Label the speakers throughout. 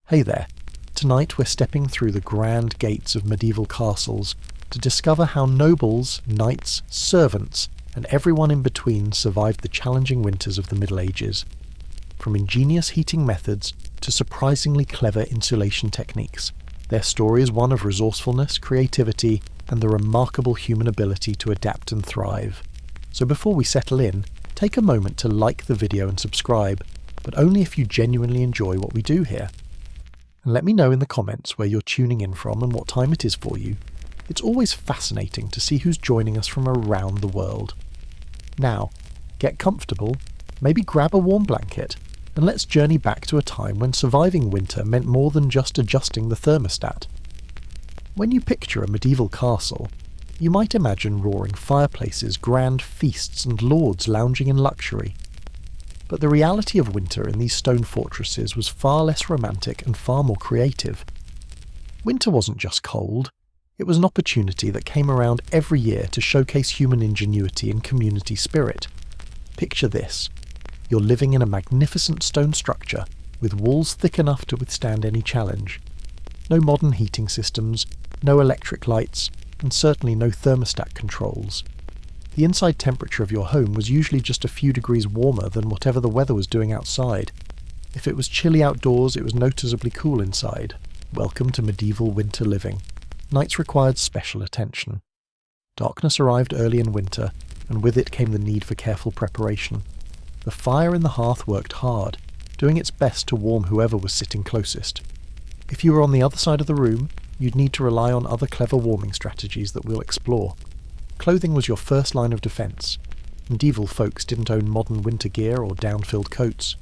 Speaker 1: Hey there. Tonight we're stepping through the grand gates of medieval castles to discover how nobles, knights, servants, and everyone in between survived the challenging winters of the Middle Ages. From ingenious heating methods to surprisingly clever insulation techniques, their story is one of resourcefulness, creativity, and the remarkable human ability to adapt and thrive. So before we settle in, take a moment to like the video and subscribe, but only if you genuinely enjoy what we do here. And let me know in the comments where you're tuning in from and what time it is for you. It's always fascinating to see who's joining us from around the world. Now, get comfortable, maybe grab a warm blanket, and let's journey back to a time when surviving winter meant more than just adjusting the thermostat. When you picture a medieval castle, you might imagine roaring fireplaces, grand feasts, and lords lounging in luxury. But the reality of winter in these stone fortresses was far less romantic and far more creative. Winter wasn't just cold, it was an opportunity that came around every year to showcase human ingenuity and community spirit. Picture this. You're living in a magnificent stone structure, with walls thick enough to withstand any challenge. No modern heating systems, no electric lights, and certainly no thermostat controls. The inside temperature of your home was usually just a few degrees warmer than whatever the weather was doing outside. If it was chilly outdoors, it was noticeably cool inside. Welcome to medieval winter living. Nights required special attention. Darkness arrived early in winter, and with it came the need for careful preparation. The fire in the hearth worked hard, doing its best to warm whoever was sitting closest. If you were on the other side of the room, you'd need to rely on other clever warming strategies that we'll explore. Clothing was your first line of defence. Medieval folks didn't own modern winter gear or down-filled coats.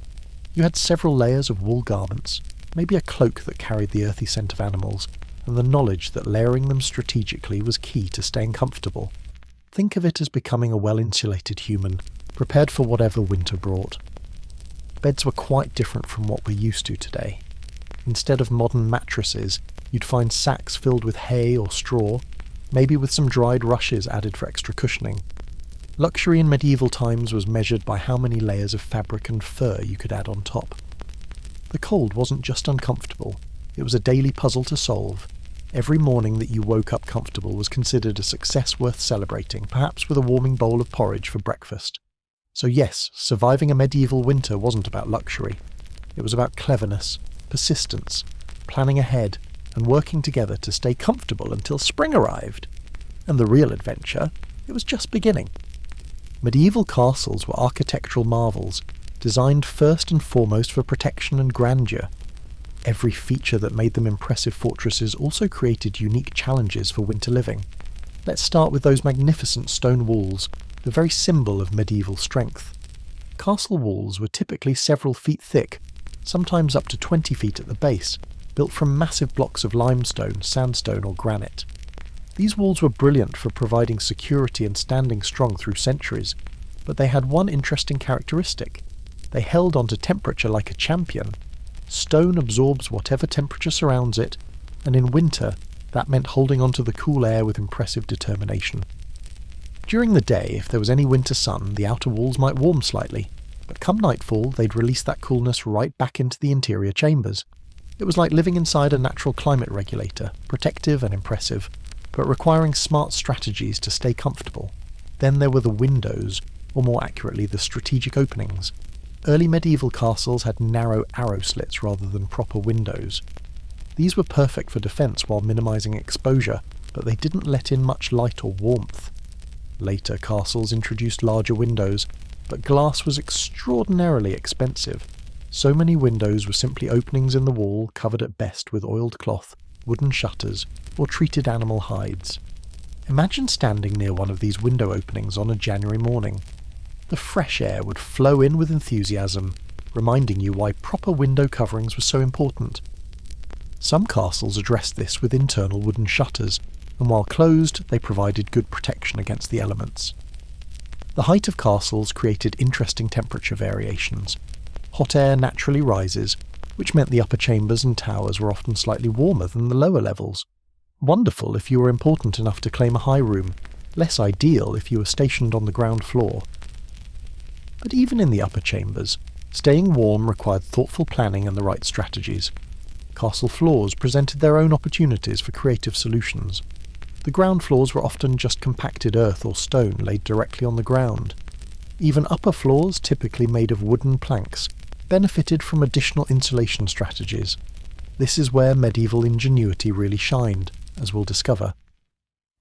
Speaker 1: You had several layers of wool garments, maybe a cloak that carried the earthy scent of animals, and the knowledge that layering them strategically was key to staying comfortable. Think of it as becoming a well-insulated human, prepared for whatever winter brought. Beds were quite different from what we're used to today. Instead of modern mattresses, you'd find sacks filled with hay or straw, maybe with some dried rushes added for extra cushioning. Luxury in medieval times was measured by how many layers of fabric and fur you could add on top. The cold wasn't just uncomfortable, it was a daily puzzle to solve. Every morning that you woke up comfortable was considered a success worth celebrating, perhaps with a warming bowl of porridge for breakfast. So yes, surviving a medieval winter wasn't about luxury. It was about cleverness, persistence, planning ahead, and working together to stay comfortable until spring arrived. And the real adventure, it was just beginning. Medieval castles were architectural marvels, designed first and foremost for protection and grandeur. Every feature that made them impressive fortresses also created unique challenges for winter living. Let's start with those magnificent stone walls, the very symbol of medieval strength. Castle walls were typically several feet thick, sometimes up to 20 feet at the base, built from massive blocks of limestone, sandstone or granite. These walls were brilliant for providing security and standing strong through centuries, but they had one interesting characteristic. They held onto temperature like a champion. Stone absorbs whatever temperature surrounds it, and in winter, that meant holding onto the cool air with impressive determination. During the day, if there was any winter sun, the outer walls might warm slightly, but come nightfall, they'd release that coolness right back into the interior chambers. It was like living inside a natural climate regulator, protective and impressive, but requiring smart strategies to stay comfortable. Then there were the windows, or more accurately the strategic openings. Early medieval castles had narrow arrow slits rather than proper windows. These were perfect for defence while minimising exposure, but they didn't let in much light or warmth. Later castles introduced larger windows, but glass was extraordinarily expensive. So many windows were simply openings in the wall covered at best with oiled cloth, wooden shutters, or treated animal hides. Imagine standing near one of these window openings on a January morning. The fresh air would flow in with enthusiasm, reminding you why proper window coverings were so important. Some castles addressed this with internal wooden shutters, and while closed, they provided good protection against the elements. The height of castles created interesting temperature variations. Hot air naturally rises, which meant the upper chambers and towers were often slightly warmer than the lower levels. Wonderful if you were important enough to claim a high room, less ideal if you were stationed on the ground floor. But even in the upper chambers, staying warm required thoughtful planning and the right strategies. Castle floors presented their own opportunities for creative solutions. The ground floors were often just compacted earth or stone laid directly on the ground. Even upper floors, typically made of wooden planks, benefited from additional insulation strategies. This is where medieval ingenuity really shined, as we'll discover.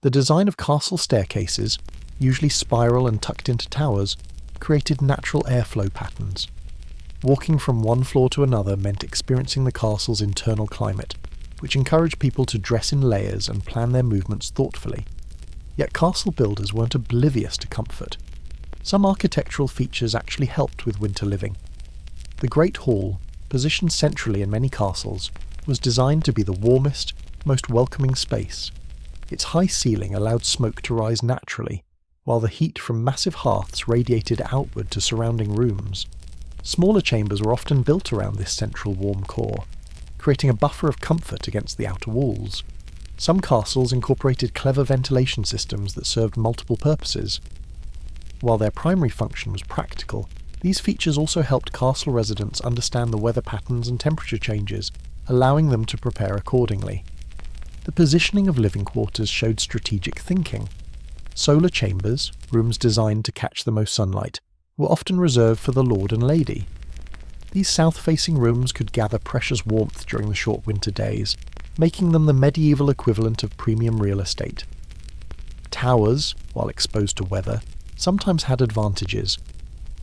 Speaker 1: The design of castle staircases, usually spiral and tucked into towers, created natural airflow patterns. Walking from one floor to another meant experiencing the castle's internal climate, which encouraged people to dress in layers and plan their movements thoughtfully. Yet castle builders weren't oblivious to comfort. Some architectural features actually helped with winter living. The Great Hall, positioned centrally in many castles, was designed to be the warmest, most welcoming space. Its high ceiling allowed smoke to rise naturally, while the heat from massive hearths radiated outward to surrounding rooms. Smaller chambers were often built around this central warm core, creating a buffer of comfort against the outer walls. Some castles incorporated clever ventilation systems that served multiple purposes. While their primary function was practical, these features also helped castle residents understand the weather patterns and temperature changes, allowing them to prepare accordingly. The positioning of living quarters showed strategic thinking. Solar chambers, rooms designed to catch the most sunlight, were often reserved for the lord and lady. These south-facing rooms could gather precious warmth during the short winter days, making them the medieval equivalent of premium real estate. Towers, while exposed to weather, sometimes had advantages.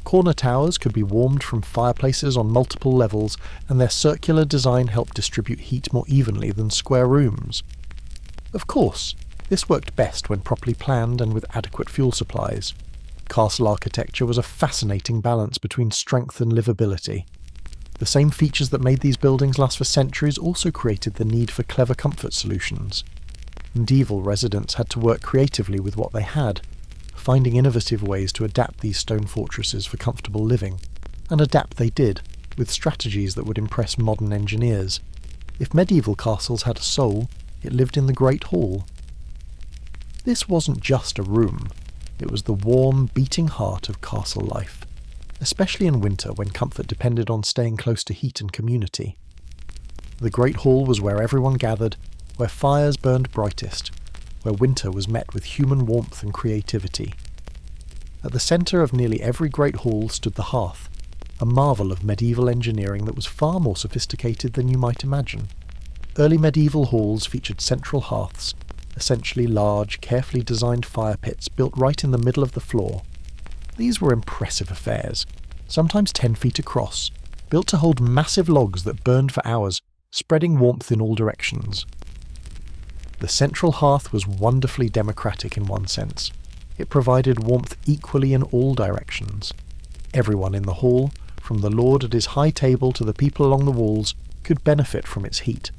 Speaker 1: Corner towers could be warmed from fireplaces on multiple levels, and their circular design helped distribute heat more evenly than square rooms. Of course, this worked best when properly planned and with adequate fuel supplies. Castle architecture was a fascinating balance between strength and livability. The same features that made these buildings last for centuries also created the need for clever comfort solutions. Medieval residents had to work creatively with what they had, finding innovative ways to adapt these stone fortresses for comfortable living, and adapt they did, with strategies that would impress modern engineers. If medieval castles had a soul, it lived in the Great Hall. This wasn't just a room, it was the warm, beating heart of castle life, especially in winter when comfort depended on staying close to heat and community. The Great Hall was where everyone gathered, where fires burned brightest, where winter was met with human warmth and creativity. At the centre of nearly every great hall stood the hearth, a marvel of medieval engineering that was far more sophisticated than you might imagine. Early medieval halls featured central hearths, essentially large, carefully designed fire pits built right in the middle of the floor. These were impressive affairs, sometimes 10 feet across, built to hold massive logs that burned for hours, spreading warmth in all directions. The central hearth was wonderfully democratic in one sense. It provided warmth equally in all directions. Everyone in the hall, from the lord at his high table to the people along the walls, could benefit from its heat.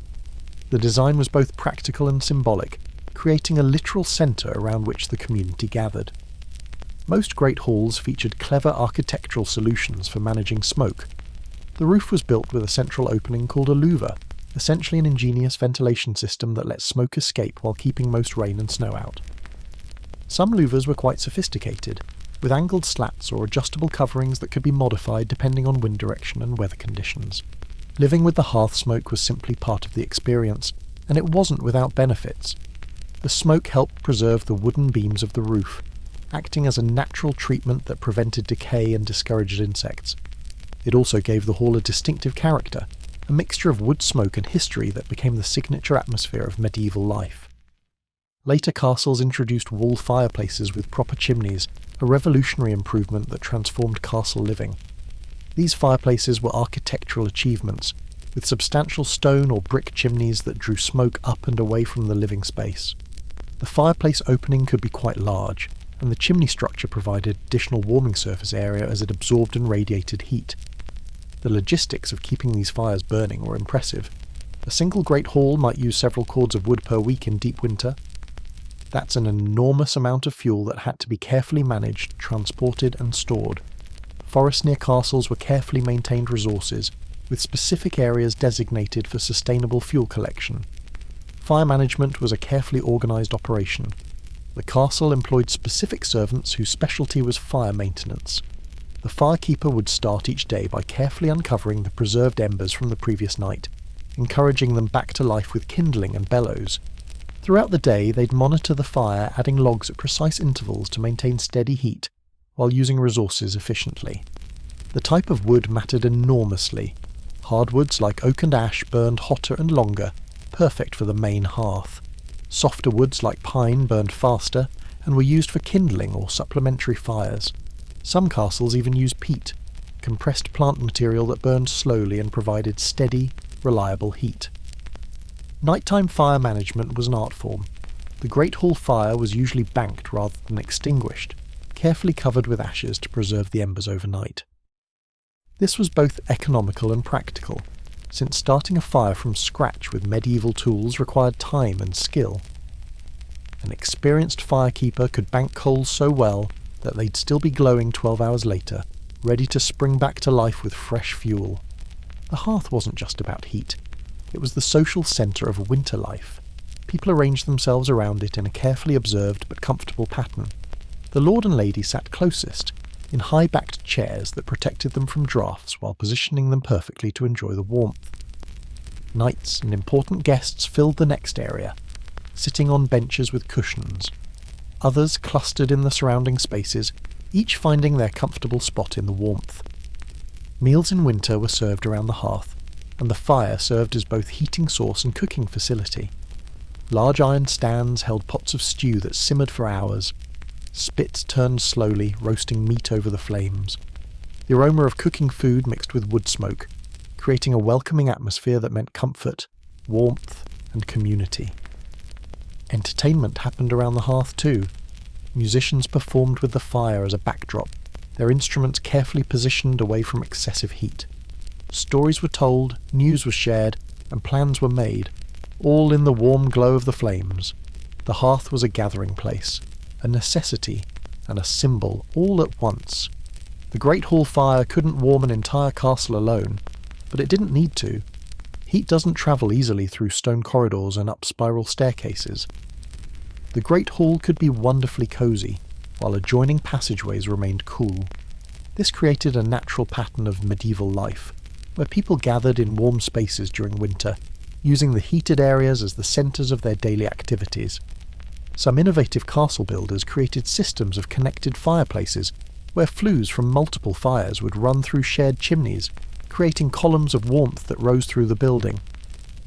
Speaker 1: The design was both practical and symbolic, creating a literal centre around which the community gathered. Most great halls featured clever architectural solutions for managing smoke. The roof was built with a central opening called a louver, essentially an ingenious ventilation system that let smoke escape while keeping most rain and snow out. Some louvers were quite sophisticated, with angled slats or adjustable coverings that could be modified depending on wind direction and weather conditions. Living with the hearth smoke was simply part of the experience, and it wasn't without benefits. The smoke helped preserve the wooden beams of the roof, acting as a natural treatment that prevented decay and discouraged insects. It also gave the hall a distinctive character, a mixture of wood smoke and history that became the signature atmosphere of medieval life. Later castles introduced wall fireplaces with proper chimneys, a revolutionary improvement that transformed castle living. These fireplaces were architectural achievements, with substantial stone or brick chimneys that drew smoke up and away from the living space. The fireplace opening could be quite large, and the chimney structure provided additional warming surface area as it absorbed and radiated heat. The logistics of keeping these fires burning were impressive. A single great hall might use several cords of wood per week in deep winter. That's an enormous amount of fuel that had to be carefully managed, transported and stored. Forests near castles were carefully maintained resources, with specific areas designated for sustainable fuel collection. Fire management was a carefully organised operation. The castle employed specific servants whose specialty was fire maintenance. The firekeeper would start each day by carefully uncovering the preserved embers from the previous night. encouraging them back to life with kindling and bellows. Throughout the day, they'd monitor the fire, adding logs at precise intervals to maintain steady heat, while using resources efficiently. The type of wood mattered enormously. Hardwoods like oak and ash burned hotter and longer, perfect for the main hearth. Softer woods like pine burned faster, and were used for kindling or supplementary fires. Some castles even used peat, compressed plant material that burned slowly and provided steady, reliable heat. Nighttime fire management was an art form. The Great Hall fire was usually banked rather than extinguished, carefully covered with ashes to preserve the embers overnight. This was both economical and practical, since starting a fire from scratch with medieval tools required time and skill. An experienced firekeeper could bank coals so well that they'd still be glowing 12 hours later, ready to spring back to life with fresh fuel. The hearth wasn't just about heat. It was the social centre of winter life. People arranged themselves around it in a carefully observed but comfortable pattern. The lord and lady sat closest, in high-backed chairs that protected them from draughts while positioning them perfectly to enjoy the warmth. Knights and important guests filled the next area, sitting on benches with cushions. Others clustered in the surrounding spaces, each finding their comfortable spot in the warmth. Meals in winter were served around the hearth, and the fire served as both heating source and cooking facility. Large iron stands held pots of stew that simmered for hours. Spits turned slowly, roasting meat over the flames. The aroma of cooking food mixed with wood smoke, creating a welcoming atmosphere that meant comfort, warmth, and community. Entertainment happened around the hearth too. Musicians performed with the fire as a backdrop, their instruments carefully positioned away from excessive heat. Stories were told, news was shared, and plans were made, all in the warm glow of the flames. The hearth was a gathering place, a necessity, and a symbol all at once. The Great Hall fire couldn't warm an entire castle alone, but it didn't need to. Heat doesn't travel easily through stone corridors and up spiral staircases. The Great Hall could be wonderfully cosy, while adjoining passageways remained cool. This created a natural pattern of medieval life, where people gathered in warm spaces during winter, using the heated areas as the centres of their daily activities. Some innovative castle builders created systems of connected fireplaces, where flues from multiple fires would run through shared chimneys, creating columns of warmth that rose through the building.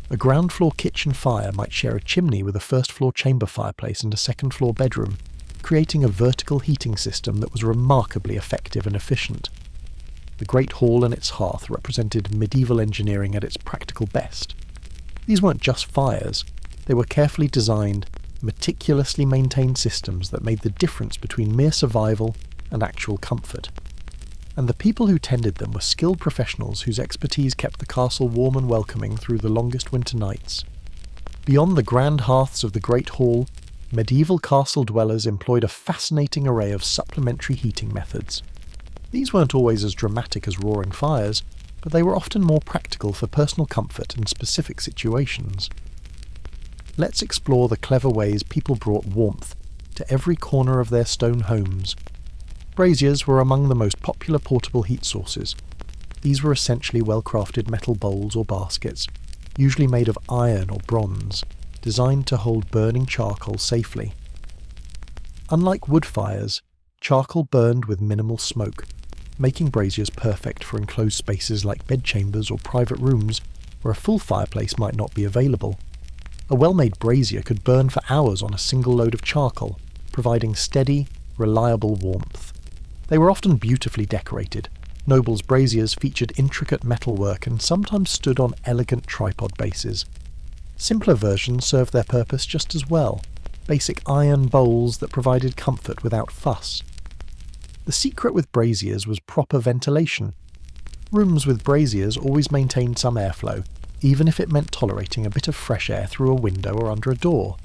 Speaker 1: A ground-floor kitchen fire might share a chimney with a first-floor chamber fireplace and a second-floor bedroom, creating a vertical heating system that was remarkably effective and efficient. The Great Hall and its hearth represented medieval engineering at its practical best. These weren't just fires, they were carefully designed, meticulously maintained systems that made the difference between mere survival and actual comfort. And the people who tended them were skilled professionals whose expertise kept the castle warm and welcoming through the longest winter nights. Beyond the grand hearths of the Great Hall, medieval castle dwellers employed a fascinating array of supplementary heating methods. These weren't always as dramatic as roaring fires, but they were often more practical for personal comfort and specific situations. Let's explore the clever ways people brought warmth to every corner of their stone homes. Braziers were among the most popular portable heat sources. These were essentially well-crafted metal bowls or baskets, usually made of iron or bronze, designed to hold burning charcoal safely. Unlike wood fires, charcoal burned with minimal smoke, making braziers perfect for enclosed spaces like bedchambers or private rooms where a full fireplace might not be available. A well-made brazier could burn for hours on a single load of charcoal, providing steady, reliable warmth. They were often beautifully decorated. Nobles' braziers featured intricate metalwork and sometimes stood on elegant tripod bases. Simpler versions served their purpose just as well, basic iron bowls that provided comfort without fuss. The secret with braziers was proper ventilation. Rooms with braziers always maintained some airflow, even if it meant tolerating a bit of fresh air through a window or under a door.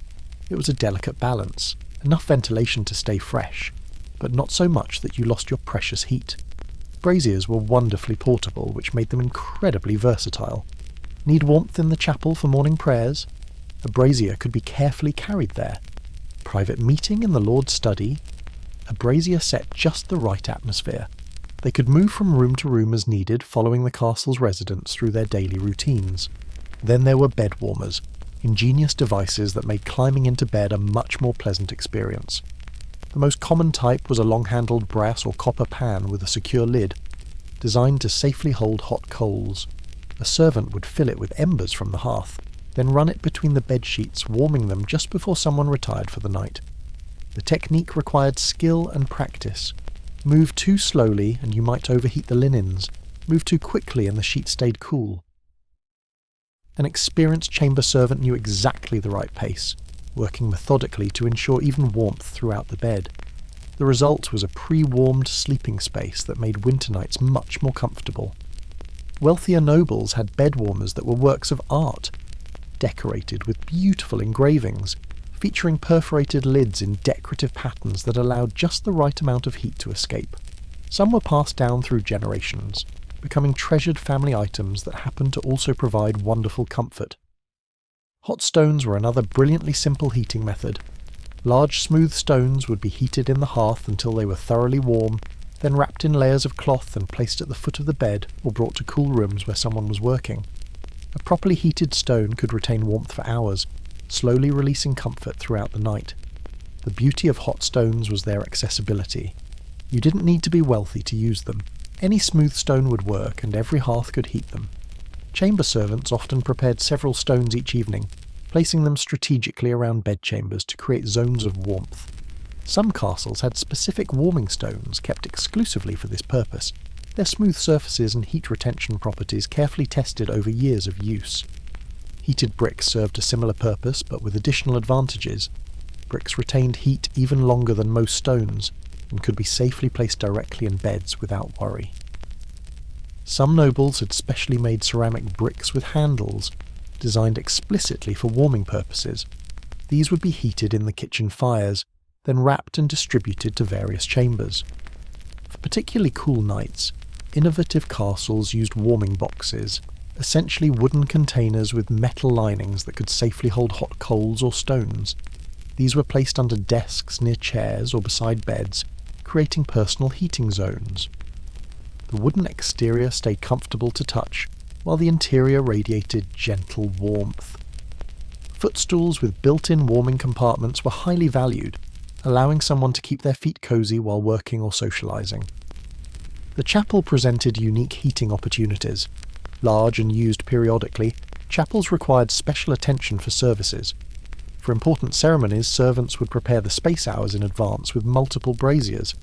Speaker 1: It was a delicate balance, enough ventilation to stay fresh, but not so much that you lost your precious heat. Braziers were wonderfully portable, which made them incredibly versatile. Need warmth in the chapel for morning prayers? A brazier could be carefully carried there. Private meeting in the Lord's study? A brazier set just the right atmosphere. They could move from room to room as needed, following the castle's residents through their daily routines. Then there were bed warmers, ingenious devices that made climbing into bed a much more pleasant experience. The most common type was a long-handled brass or copper pan with a secure lid, designed to safely hold hot coals. A servant would fill it with embers from the hearth, then run it between the bed sheets, warming them just before someone retired for the night. The technique required skill and practice. Move too slowly and you might overheat the linens. Move too quickly and the sheet stayed cool. An experienced chamber servant knew exactly the right pace, working methodically to ensure even warmth throughout the bed. The result was a pre-warmed sleeping space that made winter nights much more comfortable. Wealthier nobles had bed warmers that were works of art, decorated with beautiful engravings, featuring perforated lids in decorative patterns that allowed just the right amount of heat to escape. Some were passed down through generations, becoming treasured family items that happened to also provide wonderful comfort. Hot stones were another brilliantly simple heating method. Large smooth stones would be heated in the hearth until they were thoroughly warm, then wrapped in layers of cloth and placed at the foot of the bed or brought to cool rooms where someone was working. A properly heated stone could retain warmth for hours, slowly releasing comfort throughout the night. The beauty of hot stones was their accessibility. You didn't need to be wealthy to use them. Any smooth stone would work, and every hearth could heat them. Chamber servants often prepared several stones each evening, placing them strategically around bedchambers to create zones of warmth. Some castles had specific warming stones kept exclusively for this purpose, their smooth surfaces and heat retention properties carefully tested over years of use. Heated bricks served a similar purpose, but with additional advantages. Bricks retained heat even longer than most stones, and could be safely placed directly in beds without worry. Some nobles had specially made ceramic bricks with handles, designed explicitly for warming purposes. These would be heated in the kitchen fires, then wrapped and distributed to various chambers. For particularly cool nights, innovative castles used warming boxes, essentially wooden containers with metal linings that could safely hold hot coals or stones. These were placed under desks near chairs or beside beds, creating personal heating zones. The wooden exterior stayed comfortable to touch, while the interior radiated gentle warmth. Footstools with built-in warming compartments were highly valued, allowing someone to keep their feet cozy while working or socializing. The chapel presented unique heating opportunities. Large and used periodically, chapels required special attention for services. For important ceremonies, servants would prepare the space hours in advance with multiple braziers.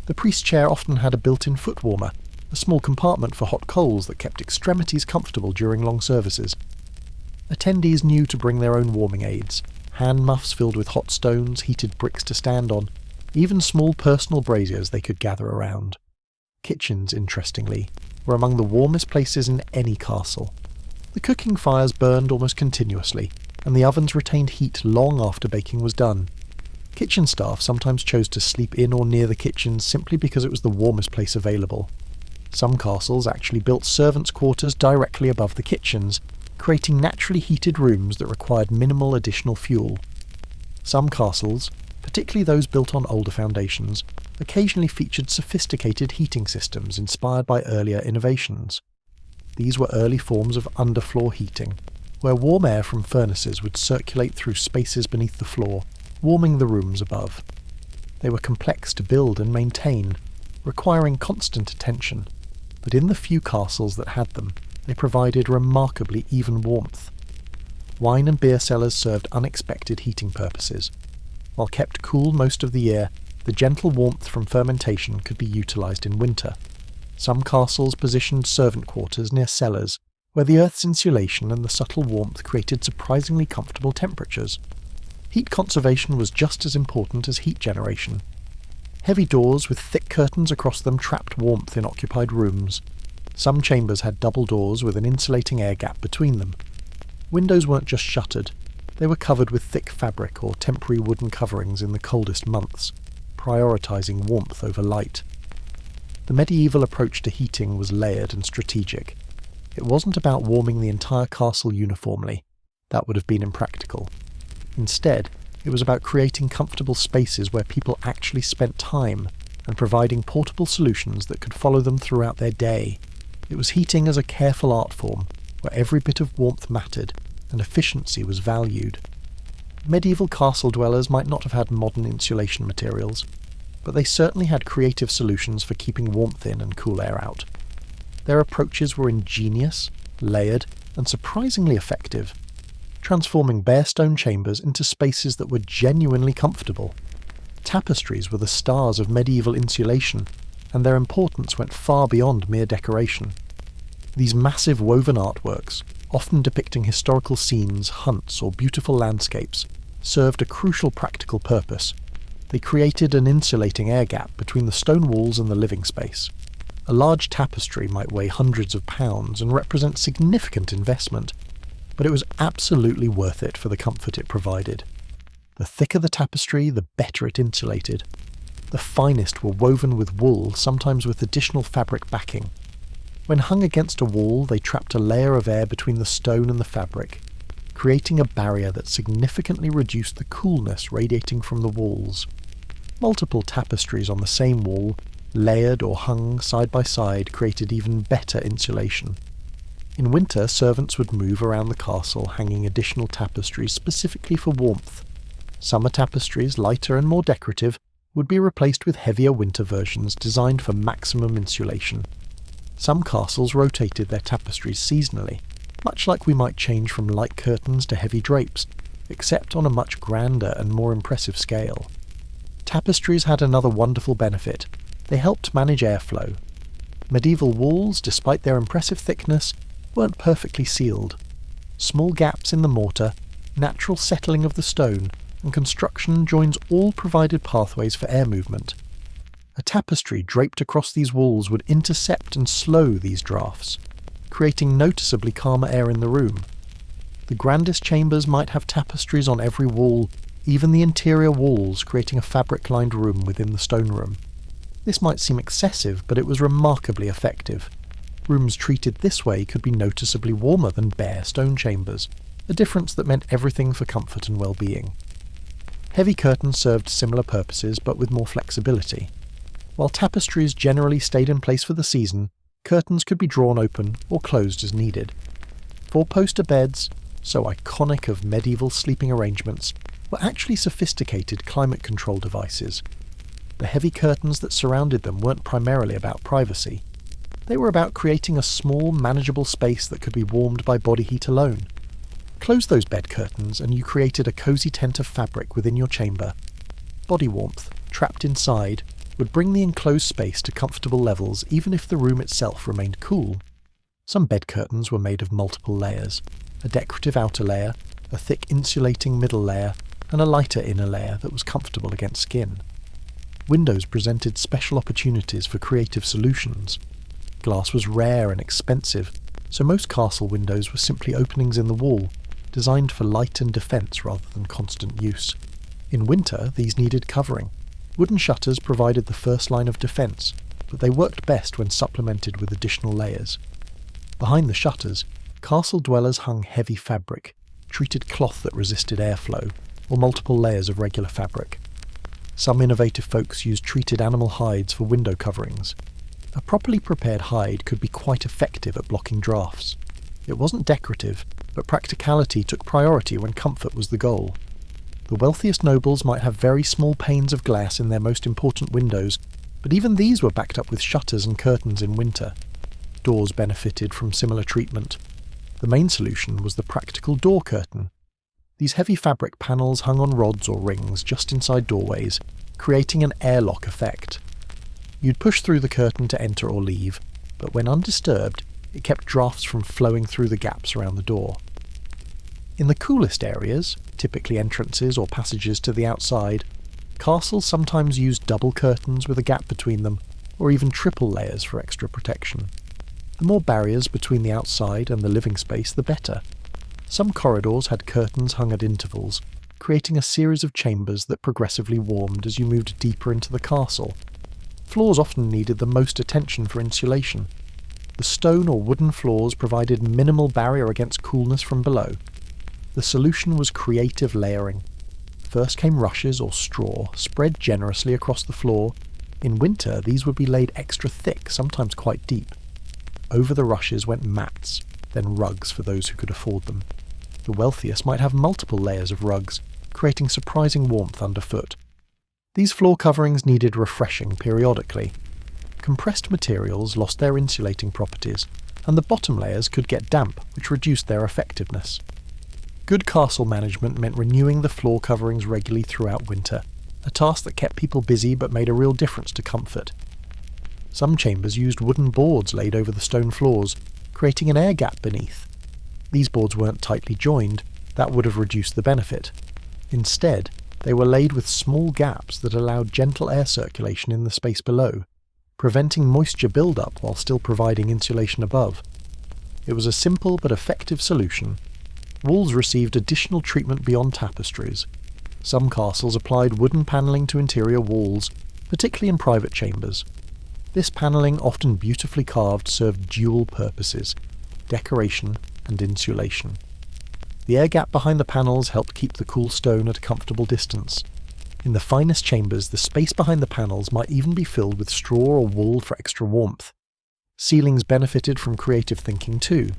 Speaker 1: The priest's chair often had a built-in foot warmer, a small compartment for hot coals that kept extremities comfortable during long services. Attendees knew to bring their own warming aids, hand muffs filled with hot stones, heated bricks to stand on, even small personal braziers they could gather around. Kitchens, interestingly, were among the warmest places in any castle. The cooking fires burned almost continuously, and the ovens retained heat long after baking was done. Kitchen staff sometimes chose to sleep in or near the kitchen simply because it was the warmest place available. Some castles actually built servants' quarters directly above the kitchens, creating naturally heated rooms that required minimal additional fuel. Some castles, particularly those built on older foundations, occasionally featured sophisticated heating systems inspired by earlier innovations. These were early forms of underfloor heating, where warm air from furnaces would circulate through spaces beneath the floor, warming the rooms above. They were complex to build and maintain, requiring constant attention, but in the few castles that had them, they provided remarkably even warmth. Wine and beer cellars served unexpected heating purposes. While kept cool most of the year, the gentle warmth from fermentation could be utilised in winter. Some castles positioned servant quarters near cellars, where the earth's insulation and the subtle warmth created surprisingly comfortable temperatures. Heat conservation was just as important as heat generation. Heavy doors with thick curtains across them trapped warmth in occupied rooms. Some chambers had double doors with an insulating air gap between them. Windows weren't just shuttered, they were covered with thick fabric or temporary wooden coverings in the coldest months, prioritising warmth over light. The medieval approach to heating was layered and strategic. It wasn't about warming the entire castle uniformly. That would have been impractical. Instead, it was about creating comfortable spaces where people actually spent time and providing portable solutions that could follow them throughout their day. It was heating as a careful art form, where every bit of warmth mattered and efficiency was valued. Medieval castle dwellers might not have had modern insulation materials, but they certainly had creative solutions for keeping warmth in and cool air out. Their approaches were ingenious, layered, and surprisingly effective, transforming bare stone chambers into spaces that were genuinely comfortable. Tapestries were the stars of medieval insulation, and their importance went far beyond mere decoration. These massive woven artworks, often depicting historical scenes, hunts, or beautiful landscapes, served a crucial practical purpose. They created an insulating air gap between the stone walls and the living space. A large tapestry might weigh hundreds of pounds and represent significant investment, but it was absolutely worth it for the comfort it provided. The thicker the tapestry, the better it insulated. The finest were woven with wool, sometimes with additional fabric backing. When hung against a wall, they trapped a layer of air between the stone and the fabric, creating a barrier that significantly reduced the coolness radiating from the walls. Multiple tapestries on the same wall, layered or hung side by side, created even better insulation. In winter, servants would move around the castle hanging additional tapestries specifically for warmth. Summer tapestries, lighter and more decorative, would be replaced with heavier winter versions designed for maximum insulation. Some castles rotated their tapestries seasonally, much like we might change from light curtains to heavy drapes, except on a much grander and more impressive scale. Tapestries had another wonderful benefit. They helped manage airflow. Medieval walls, despite their impressive thickness, weren't perfectly sealed. Small gaps in the mortar, natural settling of the stone, and construction joins all provided pathways for air movement. A tapestry draped across these walls would intercept and slow these drafts, creating noticeably calmer air in the room. The grandest chambers might have tapestries on every wall, even the interior walls creating a fabric-lined room within the stone room. This might seem excessive, but it was remarkably effective. Rooms treated this way could be noticeably warmer than bare stone chambers, a difference that meant everything for comfort and well-being. Heavy curtains served similar purposes, but with more flexibility. While tapestries generally stayed in place for the season, curtains could be drawn open or closed as needed. Four-poster beds, so iconic of medieval sleeping arrangements, were actually sophisticated climate control devices. The heavy curtains that surrounded them weren't primarily about privacy. They were about creating a small, manageable space that could be warmed by body heat alone. Close those bed curtains and you created a cosy tent of fabric within your chamber. Body warmth, trapped inside, would bring the enclosed space to comfortable levels even if the room itself remained cool. Some bed curtains were made of multiple layers, a decorative outer layer, a thick insulating middle layer, and a lighter inner layer that was comfortable against skin. Windows presented special opportunities for creative solutions. Glass was rare and expensive, so most castle windows were simply openings in the wall, designed for light and defence rather than constant use. In winter, these needed covering. Wooden shutters provided the first line of defence, but they worked best when supplemented with additional layers. Behind the shutters, castle dwellers hung heavy fabric, treated cloth that resisted airflow, or multiple layers of regular fabric. Some innovative folks used treated animal hides for window coverings. A properly prepared hide could be quite effective at blocking drafts. It wasn't decorative, but practicality took priority when comfort was the goal. The wealthiest nobles might have very small panes of glass in their most important windows, but even these were backed up with shutters and curtains in winter. Doors benefited from similar treatment. The main solution was the practical door curtain. These heavy fabric panels hung on rods or rings just inside doorways, creating an airlock effect. You'd push through the curtain to enter or leave, but when undisturbed, it kept drafts from flowing through the gaps around the door. In the coolest areas, typically entrances or passages to the outside, castles sometimes used double curtains with a gap between them, or even triple layers for extra protection. The more barriers between the outside and the living space, the better. Some corridors had curtains hung at intervals, creating a series of chambers that progressively warmed as you moved deeper into the castle. Floors often needed the most attention for insulation. The stone or wooden floors provided minimal barrier against coolness from below. The solution was creative layering. First came rushes or straw, spread generously across the floor. In winter, these would be laid extra thick, sometimes quite deep. Over the rushes went mats, then rugs for those who could afford them. The wealthiest might have multiple layers of rugs, creating surprising warmth underfoot. These floor coverings needed refreshing periodically. Compressed materials lost their insulating properties, and the bottom layers could get damp, which reduced their effectiveness. Good castle management meant renewing the floor coverings regularly throughout winter, a task that kept people busy but made a real difference to comfort. Some chambers used wooden boards laid over the stone floors, creating an air gap beneath. These boards weren't tightly joined, that would have reduced the benefit. Instead, they were laid with small gaps that allowed gentle air circulation in the space below, preventing moisture build-up while still providing insulation above. It was a simple but effective solution. Walls received additional treatment beyond tapestries. Some castles applied wooden panelling to interior walls, particularly in private chambers. This panelling, often beautifully carved, served dual purposes: decoration and insulation. The air gap behind the panels helped keep the cool stone at a comfortable distance. In the finest chambers, the space behind the panels might even be filled with straw or wool for extra warmth. Ceilings benefited from creative thinking too.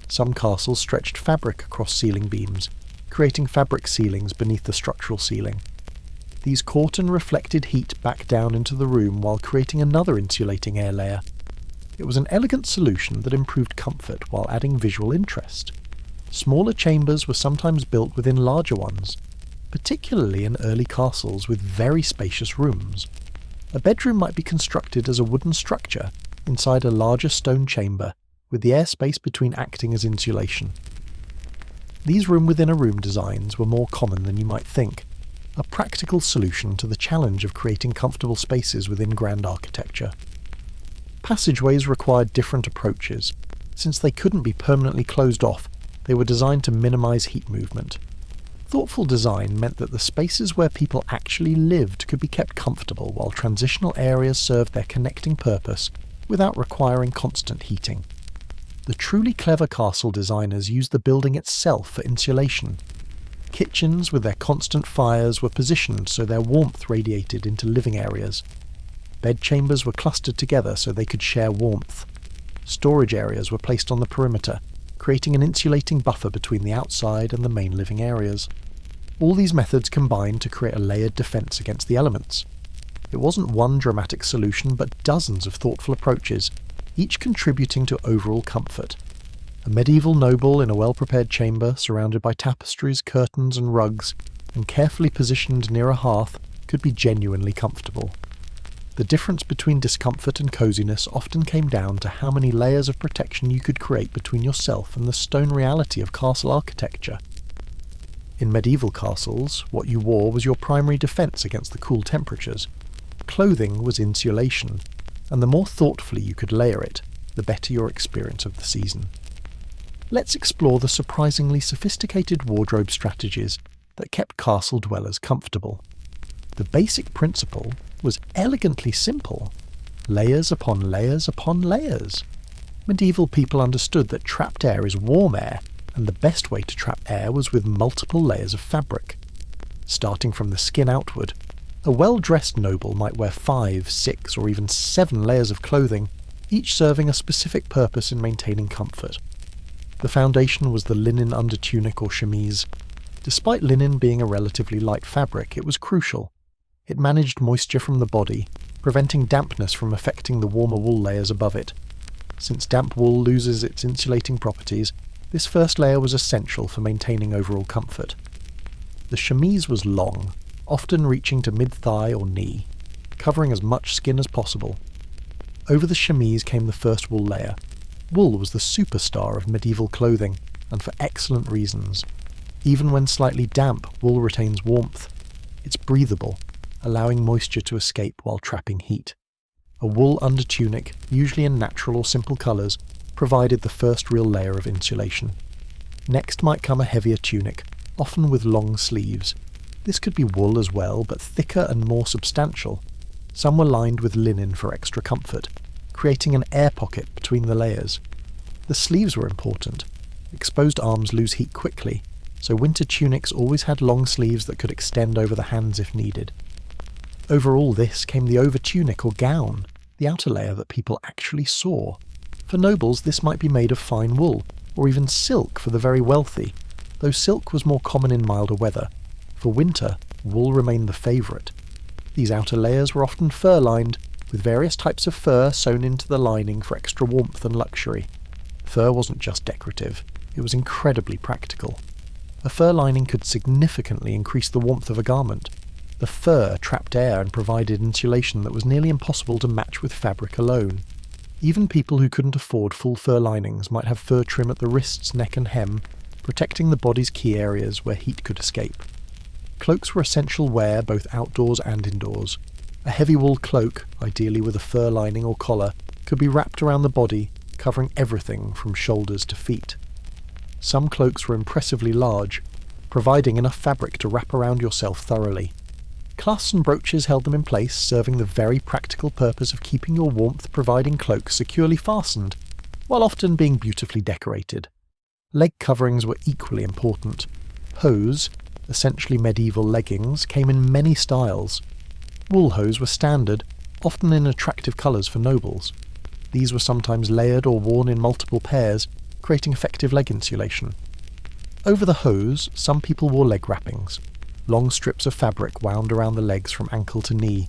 Speaker 1: Some castles stretched fabric across ceiling beams, creating fabric ceilings beneath the structural ceiling. These caught and reflected heat back down into the room while creating another insulating air layer. It was an elegant solution that improved comfort while adding visual interest. Smaller chambers were sometimes built within larger ones, particularly in early castles with very spacious rooms. A bedroom might be constructed as a wooden structure inside a larger stone chamber, with the airspace between acting as insulation. These room-within-a-room designs were more common than you might think, a practical solution to the challenge of creating comfortable spaces within grand architecture. Passageways required different approaches. Since they couldn't be permanently closed off, they were designed to minimize heat movement. Thoughtful design meant that the spaces where people actually lived could be kept comfortable while transitional areas served their connecting purpose without requiring constant heating. The truly clever castle designers used the building itself for insulation. Kitchens with their constant fires were positioned so their warmth radiated into living areas. Bedchambers were clustered together so they could share warmth. Storage areas were placed on the perimeter, creating an insulating buffer between the outside and the main living areas. All these methods combined to create a layered defense against the elements. It wasn't one dramatic solution, but dozens of thoughtful approaches, each contributing to overall comfort. A medieval noble in a well-prepared chamber, surrounded by tapestries, curtains and rugs, and carefully positioned near a hearth, could be genuinely comfortable. The difference between discomfort and coziness often came down to how many layers of protection you could create between yourself and the stone reality of castle architecture. In medieval castles, what you wore was your primary defense against the cool temperatures. Clothing was insulation, and the more thoughtfully you could layer it, the better your experience of the season. Let's explore the surprisingly sophisticated wardrobe strategies that kept castle dwellers comfortable. The basic principle was elegantly simple: layers upon layers upon layers. Medieval people understood that trapped air is warm air, and the best way to trap air was with multiple layers of fabric. Starting from the skin outward, a well-dressed noble might wear 5, 6, or even 7 layers of clothing, each serving a specific purpose in maintaining comfort. The foundation was the linen undertunic or chemise. Despite linen being a relatively light fabric, it was crucial. It managed moisture from the body, preventing dampness from affecting the warmer wool layers above it. Since damp wool loses its insulating properties, this first layer was essential for maintaining overall comfort. The chemise was long, often reaching to mid-thigh or knee, covering as much skin as possible. Over the chemise came the first wool layer. Wool was the superstar of medieval clothing, and for excellent reasons. Even when slightly damp, wool retains warmth. It's breathable, allowing moisture to escape while trapping heat. A wool undertunic, usually in natural or simple colours, provided the first real layer of insulation. Next might come a heavier tunic, often with long sleeves. This could be wool as well, but thicker and more substantial. Some were lined with linen for extra comfort, creating an air pocket between the layers. The sleeves were important. Exposed arms lose heat quickly, so winter tunics always had long sleeves that could extend over the hands if needed. Over all this came the overtunic or gown, the outer layer that people actually saw. For nobles, this might be made of fine wool, or even silk for the very wealthy, though silk was more common in milder weather. For winter, wool remained the favourite. These outer layers were often fur-lined, with various types of fur sewn into the lining for extra warmth and luxury. Fur wasn't just decorative, it was incredibly practical. A fur lining could significantly increase the warmth of a garment. The fur trapped air and provided insulation that was nearly impossible to match with fabric alone. Even people who couldn't afford full fur linings might have fur trim at the wrists, neck and hem, protecting the body's key areas where heat could escape. Cloaks were essential wear both outdoors and indoors. A heavy wool cloak, ideally with a fur lining or collar, could be wrapped around the body, covering everything from shoulders to feet. Some cloaks were impressively large, providing enough fabric to wrap around yourself thoroughly. Clasps and brooches held them in place, serving the very practical purpose of keeping your warmth-providing cloak securely fastened, while often being beautifully decorated. Leg coverings were equally important. Hose, essentially medieval leggings, came in many styles. Wool hose were standard, often in attractive colours for nobles. These were sometimes layered or worn in multiple pairs, creating effective leg insulation. Over the hose, some people wore leg wrappings, long strips of fabric wound around the legs from ankle to knee,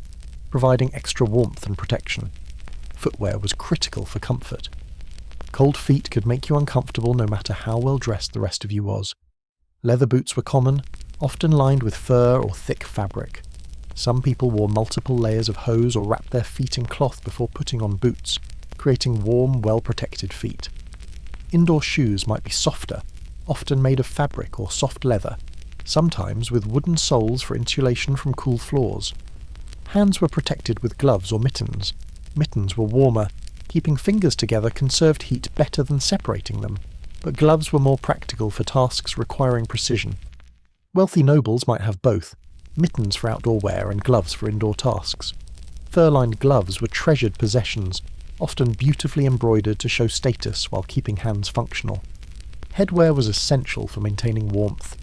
Speaker 1: providing extra warmth and protection. Footwear was critical for comfort. Cold feet could make you uncomfortable no matter how well dressed the rest of you was. Leather boots were common, often lined with fur or thick fabric. Some people wore multiple layers of hose or wrapped their feet in cloth before putting on boots, creating warm, well-protected feet. Indoor shoes might be softer, often made of fabric or soft leather, sometimes with wooden soles for insulation from cool floors. Hands were protected with gloves or mittens. Mittens were warmer. Keeping fingers together conserved heat better than separating them, but gloves were more practical for tasks requiring precision. Wealthy nobles might have both, mittens for outdoor wear and gloves for indoor tasks. Fur-lined gloves were treasured possessions, often beautifully embroidered to show status while keeping hands functional. Headwear was essential for maintaining warmth.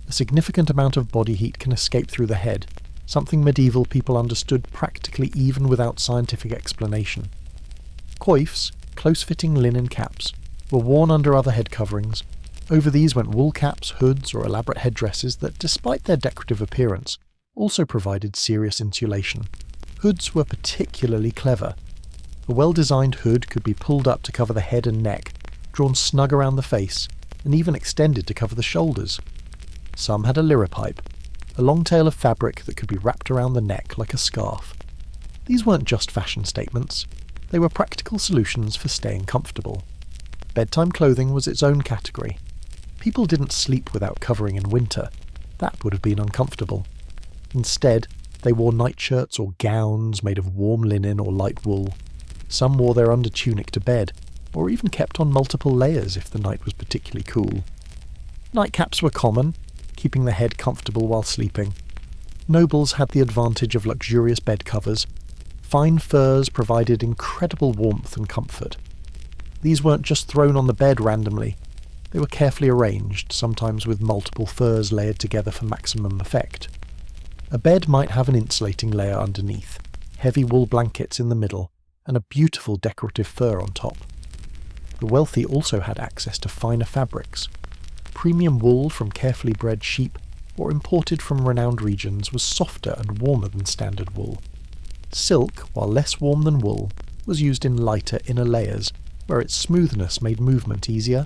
Speaker 1: A significant amount of body heat can escape through the head, something medieval people understood practically even without scientific explanation. Coifs, close-fitting linen caps, were worn under other head coverings. Over these went wool caps, hoods, or elaborate headdresses that, despite their decorative appearance, also provided serious insulation. Hoods were particularly clever. A well-designed hood could be pulled up to cover the head and neck, drawn snug around the face, and even extended to cover the shoulders. Some had a liripipe, a long tail of fabric that could be wrapped around the neck like a scarf. These weren't just fashion statements, they were practical solutions for staying comfortable. Bedtime clothing was its own category. People didn't sleep without covering in winter. That would have been uncomfortable. Instead, they wore nightshirts or gowns made of warm linen or light wool. Some wore their undertunic to bed, or even kept on multiple layers if the night was particularly cool. Nightcaps were common, keeping the head comfortable while sleeping. Nobles had the advantage of luxurious bed covers. Fine furs provided incredible warmth and comfort. These weren't just thrown on the bed randomly. They were carefully arranged, sometimes with multiple furs layered together for maximum effect. A bed might have an insulating layer underneath, heavy wool blankets in the middle, and a beautiful decorative fur on top. The wealthy also had access to finer fabrics. Premium wool from carefully bred sheep or imported from renowned regions was softer and warmer than standard wool. Silk, while less warm than wool, was used in lighter inner layers, where its smoothness made movement easier.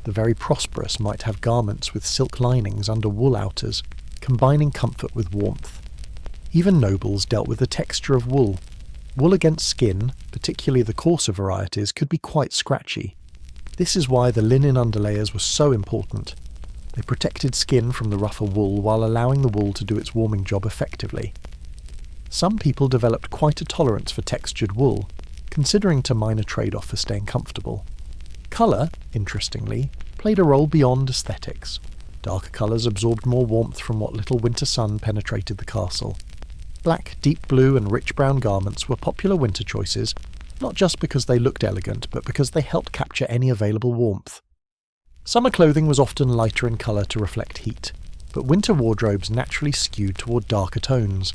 Speaker 1: The very prosperous might have garments with silk linings under wool outers, combining comfort with warmth. Even nobles dealt with the texture of wool. Wool against skin, particularly the coarser varieties, could be quite scratchy. This is why the linen underlayers were so important. They protected skin from the rougher wool while allowing the wool to do its warming job effectively. Some people developed quite a tolerance for textured wool, considering it a minor trade-off for staying comfortable. Colour, interestingly, played a role beyond aesthetics. Darker colours absorbed more warmth from what little winter sun penetrated the castle. Black, deep blue and rich brown garments were popular winter choices, not just because they looked elegant, but because they helped capture any available warmth. Summer clothing was often lighter in colour to reflect heat, but winter wardrobes naturally skewed toward darker tones.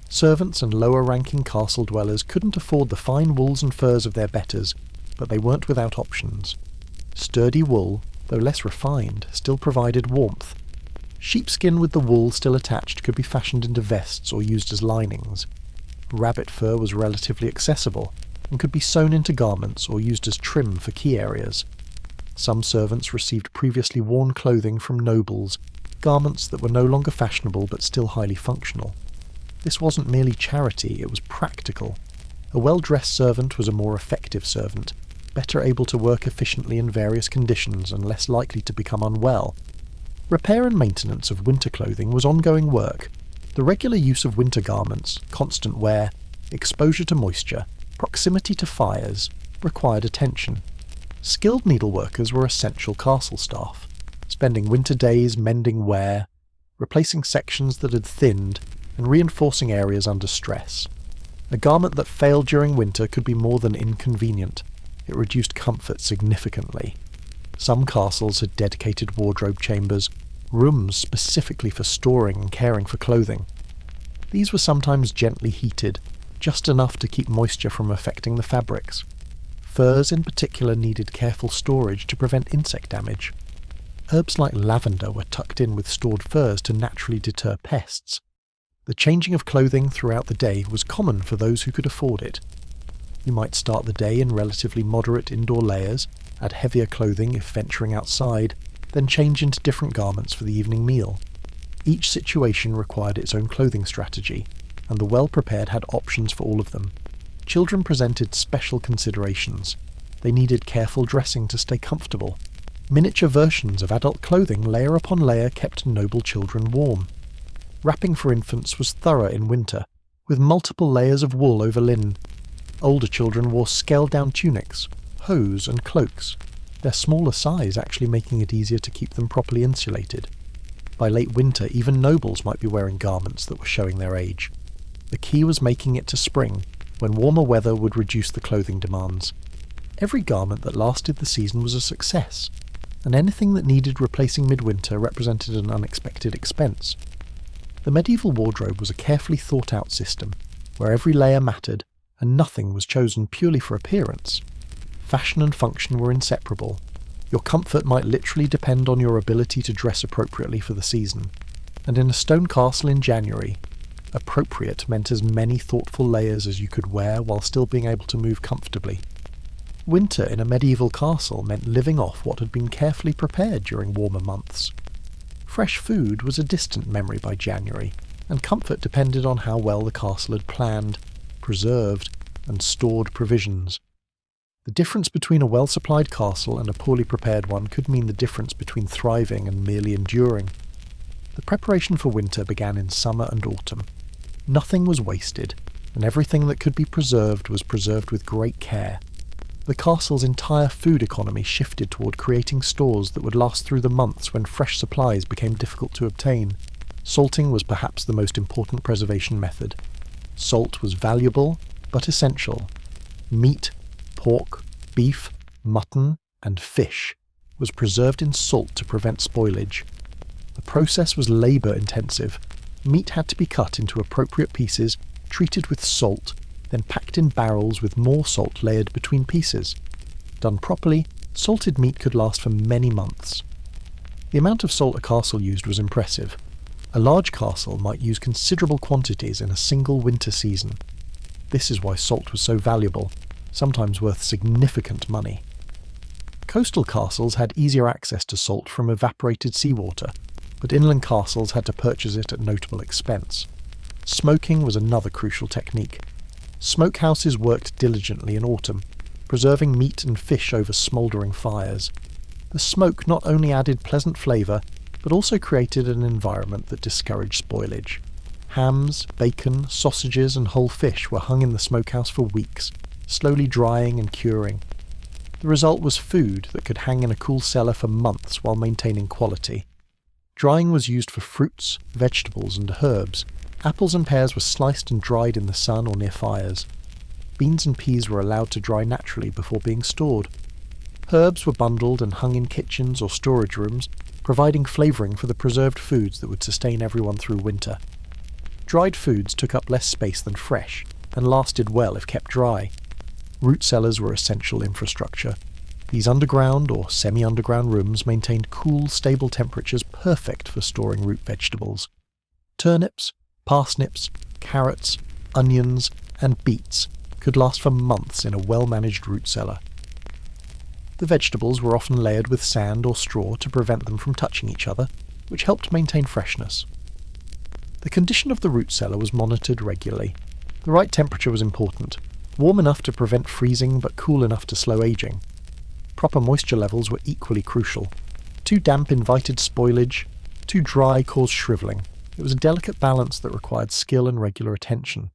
Speaker 1: Servants and lower-ranking castle dwellers couldn't afford the fine wools and furs of their betters, but they weren't without options. Sturdy wool, though less refined, still provided warmth. Sheepskin with the wool still attached could be fashioned into vests or used as linings. Rabbit fur was relatively accessible and could be sewn into garments or used as trim for key areas. Some servants received previously worn clothing from nobles, garments that were no longer fashionable but still highly functional. This wasn't merely charity, it was practical. A well-dressed servant was a more effective servant, better able to work efficiently in various conditions and less likely to become unwell. Repair and maintenance of winter clothing was ongoing work. The regular use of winter garments, constant wear, exposure to moisture, proximity to fires, required attention. Skilled needleworkers were essential castle staff, spending winter days mending wear, replacing sections that had thinned, and reinforcing areas under stress. A garment that failed during winter could be more than inconvenient. It reduced comfort significantly. Some castles had dedicated wardrobe chambers, rooms specifically for storing and caring for clothing. These were sometimes gently heated, just enough to keep moisture from affecting the fabrics. Furs in particular needed careful storage to prevent insect damage. Herbs like lavender were tucked in with stored furs to naturally deter pests. The changing of clothing throughout the day was common for those who could afford it. You might start the day in relatively moderate indoor layers, add heavier clothing if venturing outside, then change into different garments for the evening meal. Each situation required its own clothing strategy, and the well-prepared had options for all of them. Children presented special considerations. They needed careful dressing to stay comfortable. Miniature versions of adult clothing layer upon layer kept noble children warm. Wrapping for infants was thorough in winter, with multiple layers of wool over linen. Older children wore scaled-down tunics, hose and cloaks, their smaller size actually making it easier to keep them properly insulated. By late winter, even nobles might be wearing garments that were showing their age. The key was making it to spring, when warmer weather would reduce the clothing demands. Every garment that lasted the season was a success, and anything that needed replacing midwinter represented an unexpected expense. The medieval wardrobe was a carefully thought-out system, where every layer mattered, and nothing was chosen purely for appearance. Fashion and function were inseparable. Your comfort might literally depend on your ability to dress appropriately for the season, and in a stone castle in January, appropriate meant as many thoughtful layers as you could wear while still being able to move comfortably. Winter in a medieval castle meant living off what had been carefully prepared during warmer months. Fresh food was a distant memory by January, and comfort depended on how well the castle had planned, preserved, and stored provisions. The difference between a well-supplied castle and a poorly prepared one could mean the difference between thriving and merely enduring. The preparation for winter began in summer and autumn. Nothing was wasted, and everything that could be preserved was preserved with great care. The castle's entire food economy shifted toward creating stores that would last through the months when fresh supplies became difficult to obtain. Salting was perhaps the most important preservation method. Salt was valuable, but essential. Meat, pork, beef, mutton, and fish was preserved in salt to prevent spoilage. The process was labour-intensive. Meat had to be cut into appropriate pieces, treated with salt, then packed in barrels with more salt layered between pieces. Done properly, salted meat could last for many months. The amount of salt a castle used was impressive. A large castle might use considerable quantities in a single winter season. This is why salt was so valuable, sometimes worth significant money. Coastal castles had easier access to salt from evaporated seawater, but inland castles had to purchase it at notable expense. Smoking was another crucial technique. Smokehouses worked diligently in autumn, preserving meat and fish over smouldering fires. The smoke not only added pleasant flavour, but also created an environment that discouraged spoilage. Hams, bacon, sausages and whole fish were hung in the smokehouse for weeks, slowly drying and curing. The result was food that could hang in a cool cellar for months while maintaining quality. Drying was used for fruits, vegetables and herbs. Apples and pears were sliced and dried in the sun or near fires. Beans and peas were allowed to dry naturally before being stored. Herbs were bundled and hung in kitchens or storage rooms, providing flavouring for the preserved foods that would sustain everyone through winter. Dried foods took up less space than fresh, and lasted well if kept dry. Root cellars were essential infrastructure. These underground or semi-underground rooms maintained cool, stable temperatures perfect for storing root vegetables. Turnips, parsnips, carrots, onions, and beets could last for months in a well-managed root cellar. The vegetables were often layered with sand or straw to prevent them from touching each other, which helped maintain freshness. The condition of the root cellar was monitored regularly. The right temperature was important, warm enough to prevent freezing but cool enough to slow aging. Proper moisture levels were equally crucial. Too damp invited spoilage, too dry caused shrivelling. It was a delicate balance that required skill and regular attention.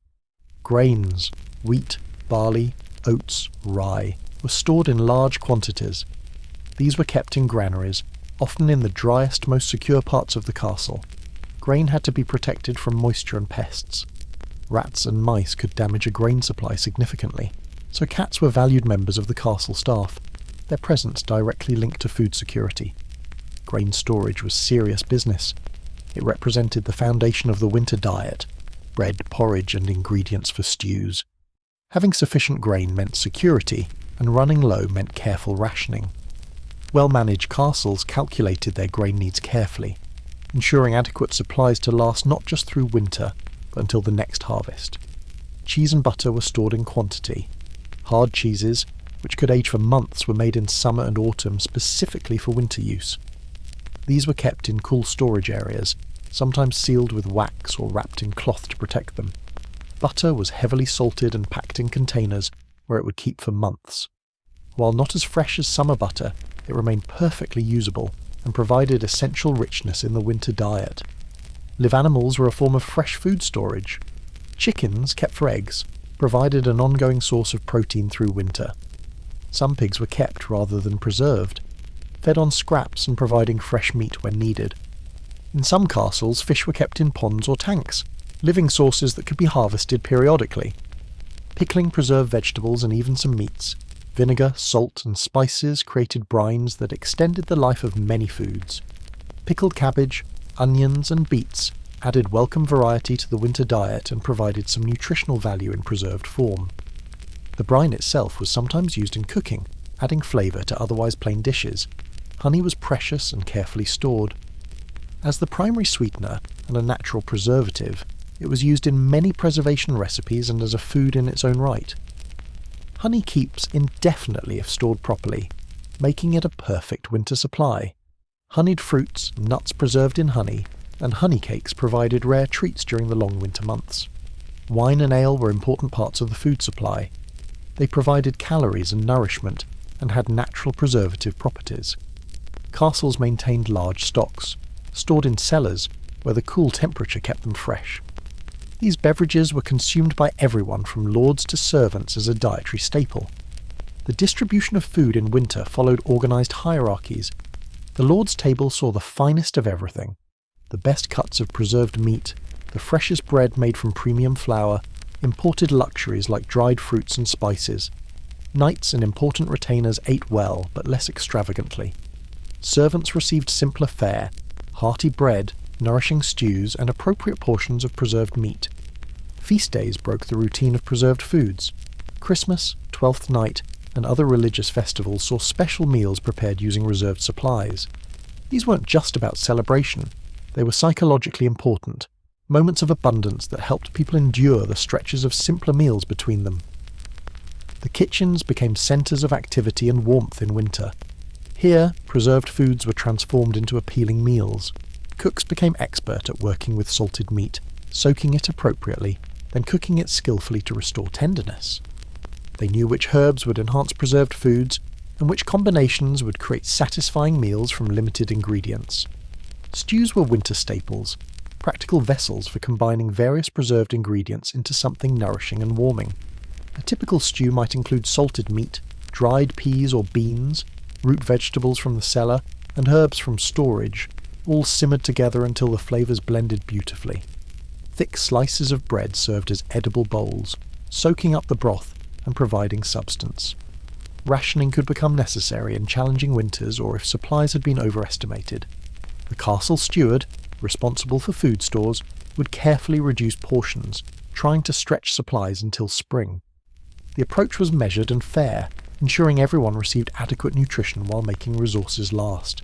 Speaker 1: Grains, wheat, barley, oats, rye, were stored in large quantities. These were kept in granaries, often in the driest, most secure parts of the castle. Grain had to be protected from moisture and pests. Rats and mice could damage a grain supply significantly, so cats were valued members of the castle staff, their presence directly linked to food security. Grain storage was serious business. It represented the foundation of the winter diet: bread, porridge, and ingredients for stews. Having sufficient grain meant security, and running low meant careful rationing. Well-managed castles calculated their grain needs carefully, ensuring adequate supplies to last not just through winter, but until the next harvest. Cheese and butter were stored in quantity. Hard cheeses, which could age for months, were made in summer and autumn specifically for winter use. These were kept in cool storage areas, sometimes sealed with wax or wrapped in cloth to protect them. Butter was heavily salted and packed in containers where it would keep for months. While not as fresh as summer butter, it remained perfectly usable and provided essential richness in the winter diet. Live animals were a form of fresh food storage. Chickens, kept for eggs, provided an ongoing source of protein through winter. Some pigs were kept rather than preserved, fed on scraps and providing fresh meat when needed. In some castles, fish were kept in ponds or tanks, living sources that could be harvested periodically. Pickling preserved vegetables and even some meats. Vinegar, salt, and spices created brines that extended the life of many foods. Pickled cabbage, onions, and beets added welcome variety to the winter diet and provided some nutritional value in preserved form. The brine itself was sometimes used in cooking, adding flavour to otherwise plain dishes. Honey was precious and carefully stored. As the primary sweetener and a natural preservative, it was used in many preservation recipes and as a food in its own right. Honey keeps indefinitely if stored properly, making it a perfect winter supply. Honeyed fruits, nuts preserved in honey, and honey cakes provided rare treats during the long winter months. Wine and ale were important parts of the food supply. They provided calories and nourishment, and had natural preservative properties. Castles maintained large stocks, stored in cellars, where the cool temperature kept them fresh. These beverages were consumed by everyone from lords to servants as a dietary staple. The distribution of food in winter followed organised hierarchies. The lord's table saw the finest of everything: the best cuts of preserved meat, the freshest bread made from premium flour, imported luxuries like dried fruits and spices. Knights and important retainers ate well, but less extravagantly. Servants received simpler fare: hearty bread, nourishing stews, and appropriate portions of preserved meat. Feast days broke the routine of preserved foods. Christmas, Twelfth Night, and other religious festivals saw special meals prepared using reserved supplies. These weren't just about celebration. They were psychologically important, moments of abundance that helped people endure the stretches of simpler meals between them. The kitchens became centres of activity and warmth in winter. Here, preserved foods were transformed into appealing meals. Cooks became expert at working with salted meat, soaking it appropriately, then cooking it skillfully to restore tenderness. They knew which herbs would enhance preserved foods, and which combinations would create satisfying meals from limited ingredients. Stews were winter staples, practical vessels for combining various preserved ingredients into something nourishing and warming. A typical stew might include salted meat, dried peas or beans, root vegetables from the cellar, and herbs from storage, all simmered together until the flavours blended beautifully. Thick slices of bread served as edible bowls, soaking up the broth and providing substance. Rationing could become necessary in challenging winters or if supplies had been overestimated. The castle steward, responsible for food stores, would carefully reduce portions, trying to stretch supplies until spring. The approach was measured and fair. ensuring everyone received adequate nutrition while making resources last.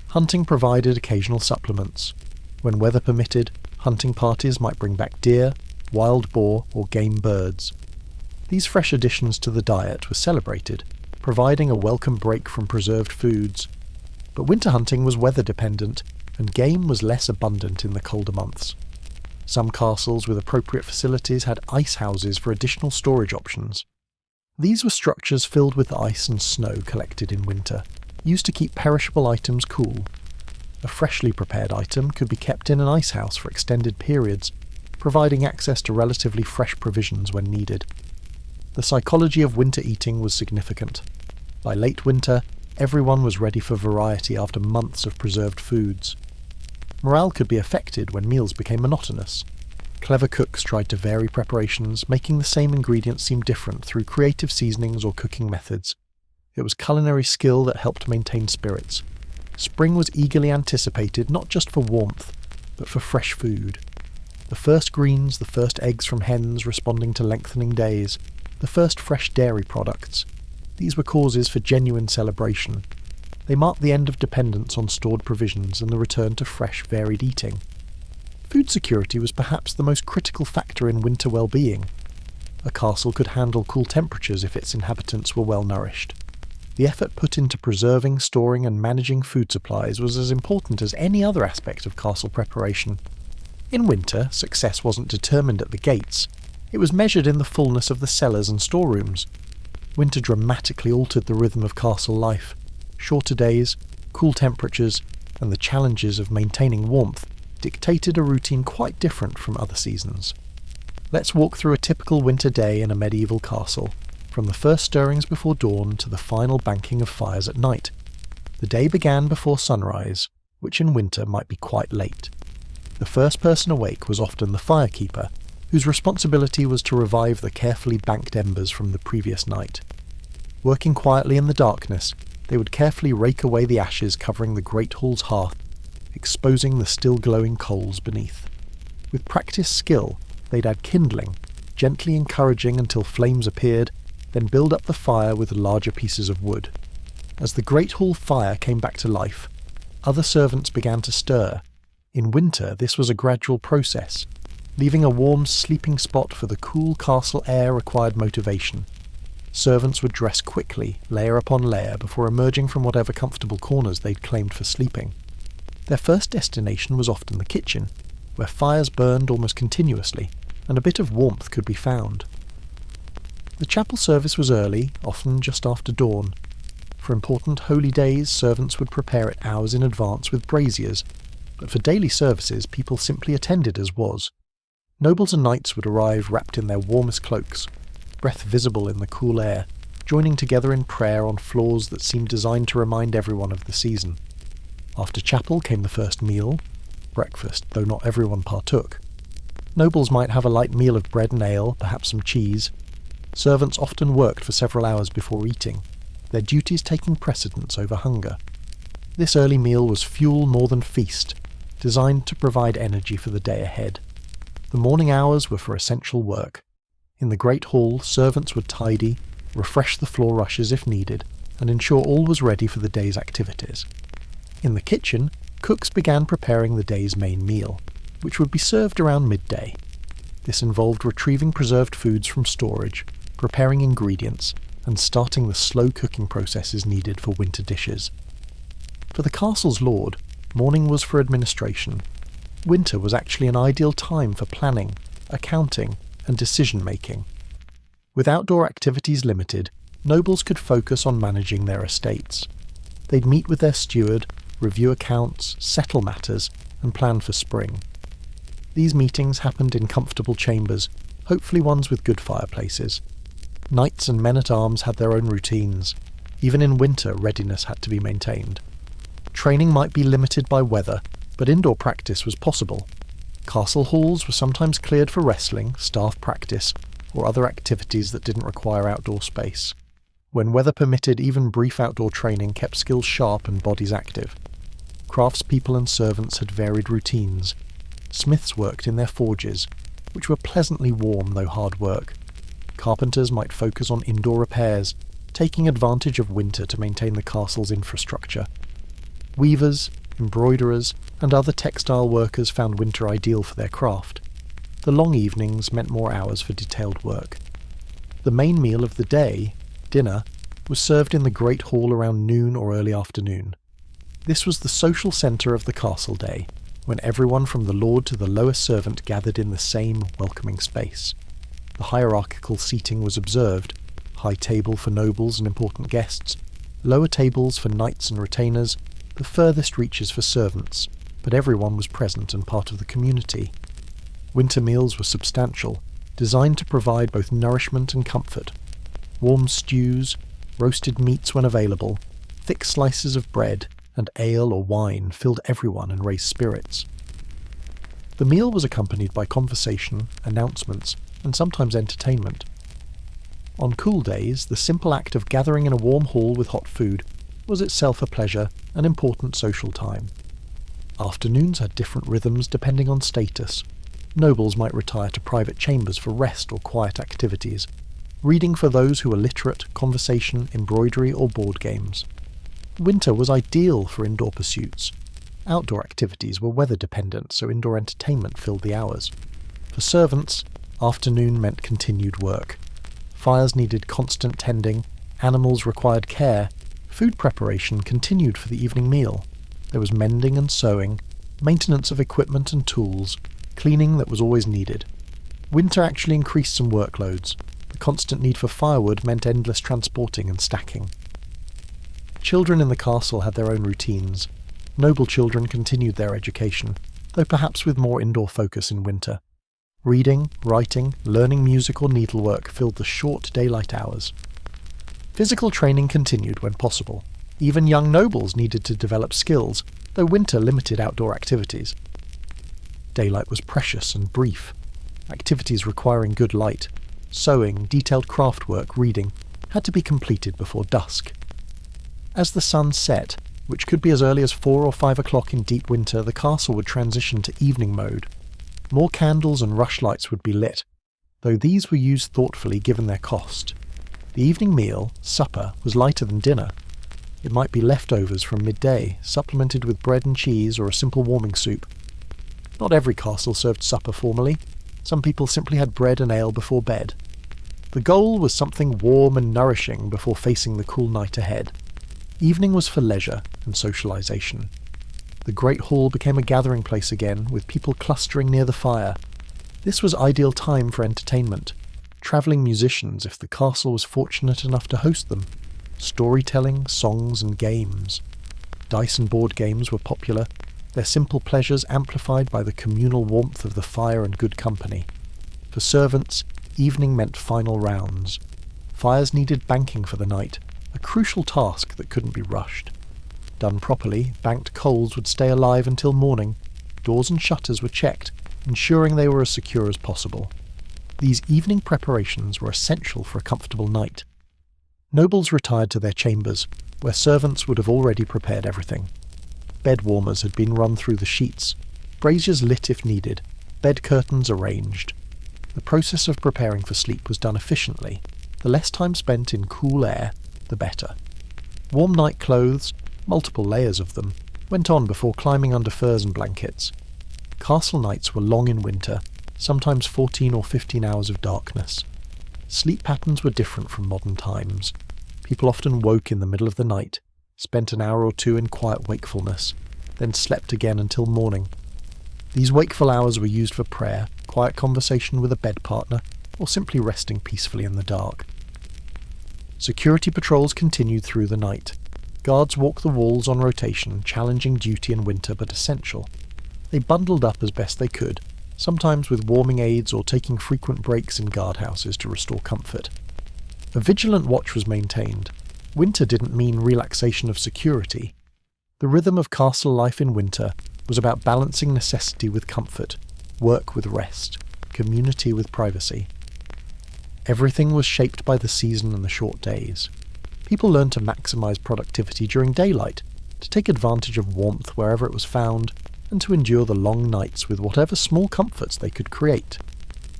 Speaker 1: Hunting provided occasional supplements. When weather permitted, hunting parties might bring back deer, wild boar, or game birds. These fresh additions to the diet were celebrated, providing a welcome break from preserved foods. But winter hunting was weather dependent, and game was less abundant in the colder months. Some castles with appropriate facilities had ice houses for additional storage options. These were structures filled with ice and snow collected in winter, used to keep perishable items cool. A freshly prepared item could be kept in an ice house for extended periods, providing access to relatively fresh provisions when needed. The psychology of winter eating was significant. By late winter, everyone was ready for variety after months of preserved foods. Morale could be affected when meals became monotonous. Clever cooks tried to vary preparations, making the same ingredients seem different through creative seasonings or cooking methods. It was culinary skill that helped maintain spirits. Spring was eagerly anticipated not just for warmth, but for fresh food. The first greens, the first eggs from hens responding to lengthening days, the first fresh dairy products. These were causes for genuine celebration. They marked the end of dependence on stored provisions and the return to fresh, varied eating. Food security was perhaps the most critical factor in winter well-being. A castle could handle cool temperatures if its inhabitants were well nourished. The effort put into preserving, storing and managing food supplies was as important as any other aspect of castle preparation. In winter, success wasn't determined at the gates. It was measured in the fullness of the cellars and storerooms. Winter dramatically altered the rhythm of castle life. Shorter days, cool temperatures, and the challenges of maintaining warmth dictated a routine quite different from other seasons. Let's walk through a typical winter day in a medieval castle, from the first stirrings before dawn to the final banking of fires at night. The day began before sunrise, which in winter might be quite late. The first person awake was often the firekeeper, whose responsibility was to revive the carefully banked embers from the previous night. Working quietly in the darkness, they would carefully rake away the ashes covering the great hall's hearth, exposing the still glowing coals beneath. With practiced skill, they'd add kindling, gently encouraging until flames appeared, then build up the fire with larger pieces of wood. As the great hall fire came back to life, other servants began to stir. In winter, this was a gradual process. Leaving a warm sleeping spot for the cool castle air required motivation. Servants would dress quickly, layer upon layer, before emerging from whatever comfortable corners they'd claimed for sleeping. Their first destination was often the kitchen, where fires burned almost continuously, and a bit of warmth could be found. The chapel service was early, often just after dawn. For important holy days, servants would prepare it hours in advance with braziers, but for daily services people simply attended as was. Nobles and knights would arrive wrapped in their warmest cloaks, breath visible in the cool air, joining together in prayer on floors that seemed designed to remind everyone of the season. After chapel came the first meal, breakfast, though not everyone partook. Nobles might have a light meal of bread and ale, perhaps some cheese. Servants often worked for several hours before eating, their duties taking precedence over hunger. This early meal was fuel more than feast, designed to provide energy for the day ahead. The morning hours were for essential work. In the great hall, servants would tidy, refresh the floor rushes if needed, and ensure all was ready for the day's activities. In the kitchen, cooks began preparing the day's main meal, which would be served around midday. This involved retrieving preserved foods from storage, preparing ingredients, and starting the slow cooking processes needed for winter dishes. For the castle's lord, morning was for administration. Winter was actually an ideal time for planning, accounting, and decision-making. With outdoor activities limited, nobles could focus on managing their estates. They'd meet with their steward, review accounts, settle matters, and plan for spring. These meetings happened in comfortable chambers, hopefully ones with good fireplaces. Knights and men-at-arms had their own routines. Even in winter, readiness had to be maintained. Training might be limited by weather, but indoor practice was possible. Castle halls were sometimes cleared for wrestling, staff practice, or other activities that didn't require outdoor space. When weather permitted, even brief outdoor training kept skills sharp and bodies active. Craftspeople and servants had varied routines. Smiths worked in their forges, which were pleasantly warm though hard work. Carpenters might focus on indoor repairs, taking advantage of winter to maintain the castle's infrastructure. Weavers, embroiderers, and other textile workers found winter ideal for their craft. The long evenings meant more hours for detailed work. The main meal of the day, dinner, was served in the great hall around noon or early afternoon. This was the social centre of the castle day, when everyone from the lord to the lowest servant gathered in the same welcoming space. The hierarchical seating was observed: high table for nobles and important guests, lower tables for knights and retainers, the furthest reaches for servants, but everyone was present and part of the community. Winter meals were substantial, designed to provide both nourishment and comfort. Warm stews, roasted meats when available, thick slices of bread, and ale or wine filled everyone and raised spirits. The meal was accompanied by conversation, announcements, and sometimes entertainment. On cool days, the simple act of gathering in a warm hall with hot food was itself a pleasure and important social time. Afternoons had different rhythms depending on status. Nobles might retire to private chambers for rest or quiet activities, reading for those who were literate, conversation, embroidery, or board games. Winter was ideal for indoor pursuits. Outdoor activities were weather-dependent, so indoor entertainment filled the hours. For servants, afternoon meant continued work. Fires needed constant tending, animals required care, food preparation continued for the evening meal. There was mending and sewing, maintenance of equipment and tools, cleaning that was always needed. Winter actually increased some workloads. The constant need for firewood meant endless transporting and stacking. Children in the castle had their own routines. Noble children continued their education, though perhaps with more indoor focus in winter. Reading, writing, learning music or needlework filled the short daylight hours. Physical training continued when possible. Even young nobles needed to develop skills, though winter limited outdoor activities. Daylight was precious and brief. Activities requiring good light, sewing, detailed craft work, reading, had to be completed before dusk. As the sun set, which could be as early as 4 or 5 o'clock in deep winter, the castle would transition to evening mode. More candles and rushlights would be lit, though these were used thoughtfully given their cost. The evening meal, supper, was lighter than dinner. It might be leftovers from midday, supplemented with bread and cheese or a simple warming soup. Not every castle served supper formally. Some people simply had bread and ale before bed. The goal was something warm and nourishing before facing the cool night ahead. Evening was for leisure and socialization. The great hall became a gathering place again, with people clustering near the fire. This was ideal time for entertainment. Travelling musicians, if the castle was fortunate enough to host them. Storytelling, songs and games. Dice and board games were popular, their simple pleasures amplified by the communal warmth of the fire and good company. For servants, evening meant final rounds. Fires needed banking for the night, a crucial task that couldn't be rushed. Done properly, banked coals would stay alive until morning. Doors and shutters were checked, ensuring they were as secure as possible. These evening preparations were essential for a comfortable night. Nobles retired to their chambers, where servants would have already prepared everything. Bed warmers had been run through the sheets, braziers lit if needed, bed curtains arranged. The process of preparing for sleep was done efficiently. The less time spent in cool air, the better. Warm night clothes, multiple layers of them, went on before climbing under furs and blankets. Castle nights were long in winter, sometimes 14 or 15 hours of darkness. Sleep patterns were different from modern times. People often woke in the middle of the night, spent an hour or two in quiet wakefulness, then slept again until morning. These wakeful hours were used for prayer, quiet conversation with a bed partner, or simply resting peacefully in the dark. Security patrols continued through the night. Guards walked the walls on rotation, challenging duty in winter but essential. They bundled up as best they could, sometimes with warming aids or taking frequent breaks in guardhouses to restore comfort. A vigilant watch was maintained. Winter didn't mean relaxation of security. The rhythm of castle life in winter was about balancing necessity with comfort, work with rest, community with privacy. Everything was shaped by the season and the short days. People learned to maximize productivity during daylight, to take advantage of warmth wherever it was found, and to endure the long nights with whatever small comforts they could create.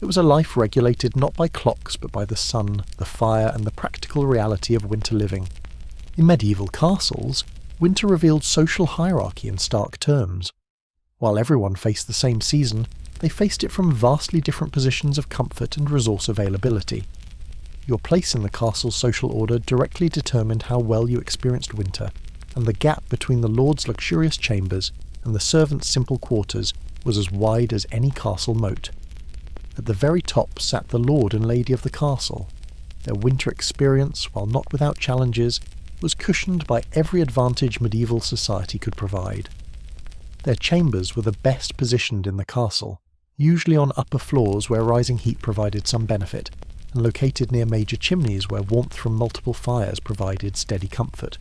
Speaker 1: It was a life regulated not by clocks but by the sun, the fire, and the practical reality of winter living. In medieval castles, winter revealed social hierarchy in stark terms. While everyone faced the same season, they faced it from vastly different positions of comfort and resource availability. Your place in the castle's social order directly determined how well you experienced winter, and the gap between the lord's luxurious chambers and the servants' simple quarters was as wide as any castle moat. At the very top sat the lord and lady of the castle. Their winter experience, while not without challenges, was cushioned by every advantage medieval society could provide. Their chambers were the best positioned in the castle, usually on upper floors where rising heat provided some benefit, and located near major chimneys where warmth from multiple fires provided steady comfort.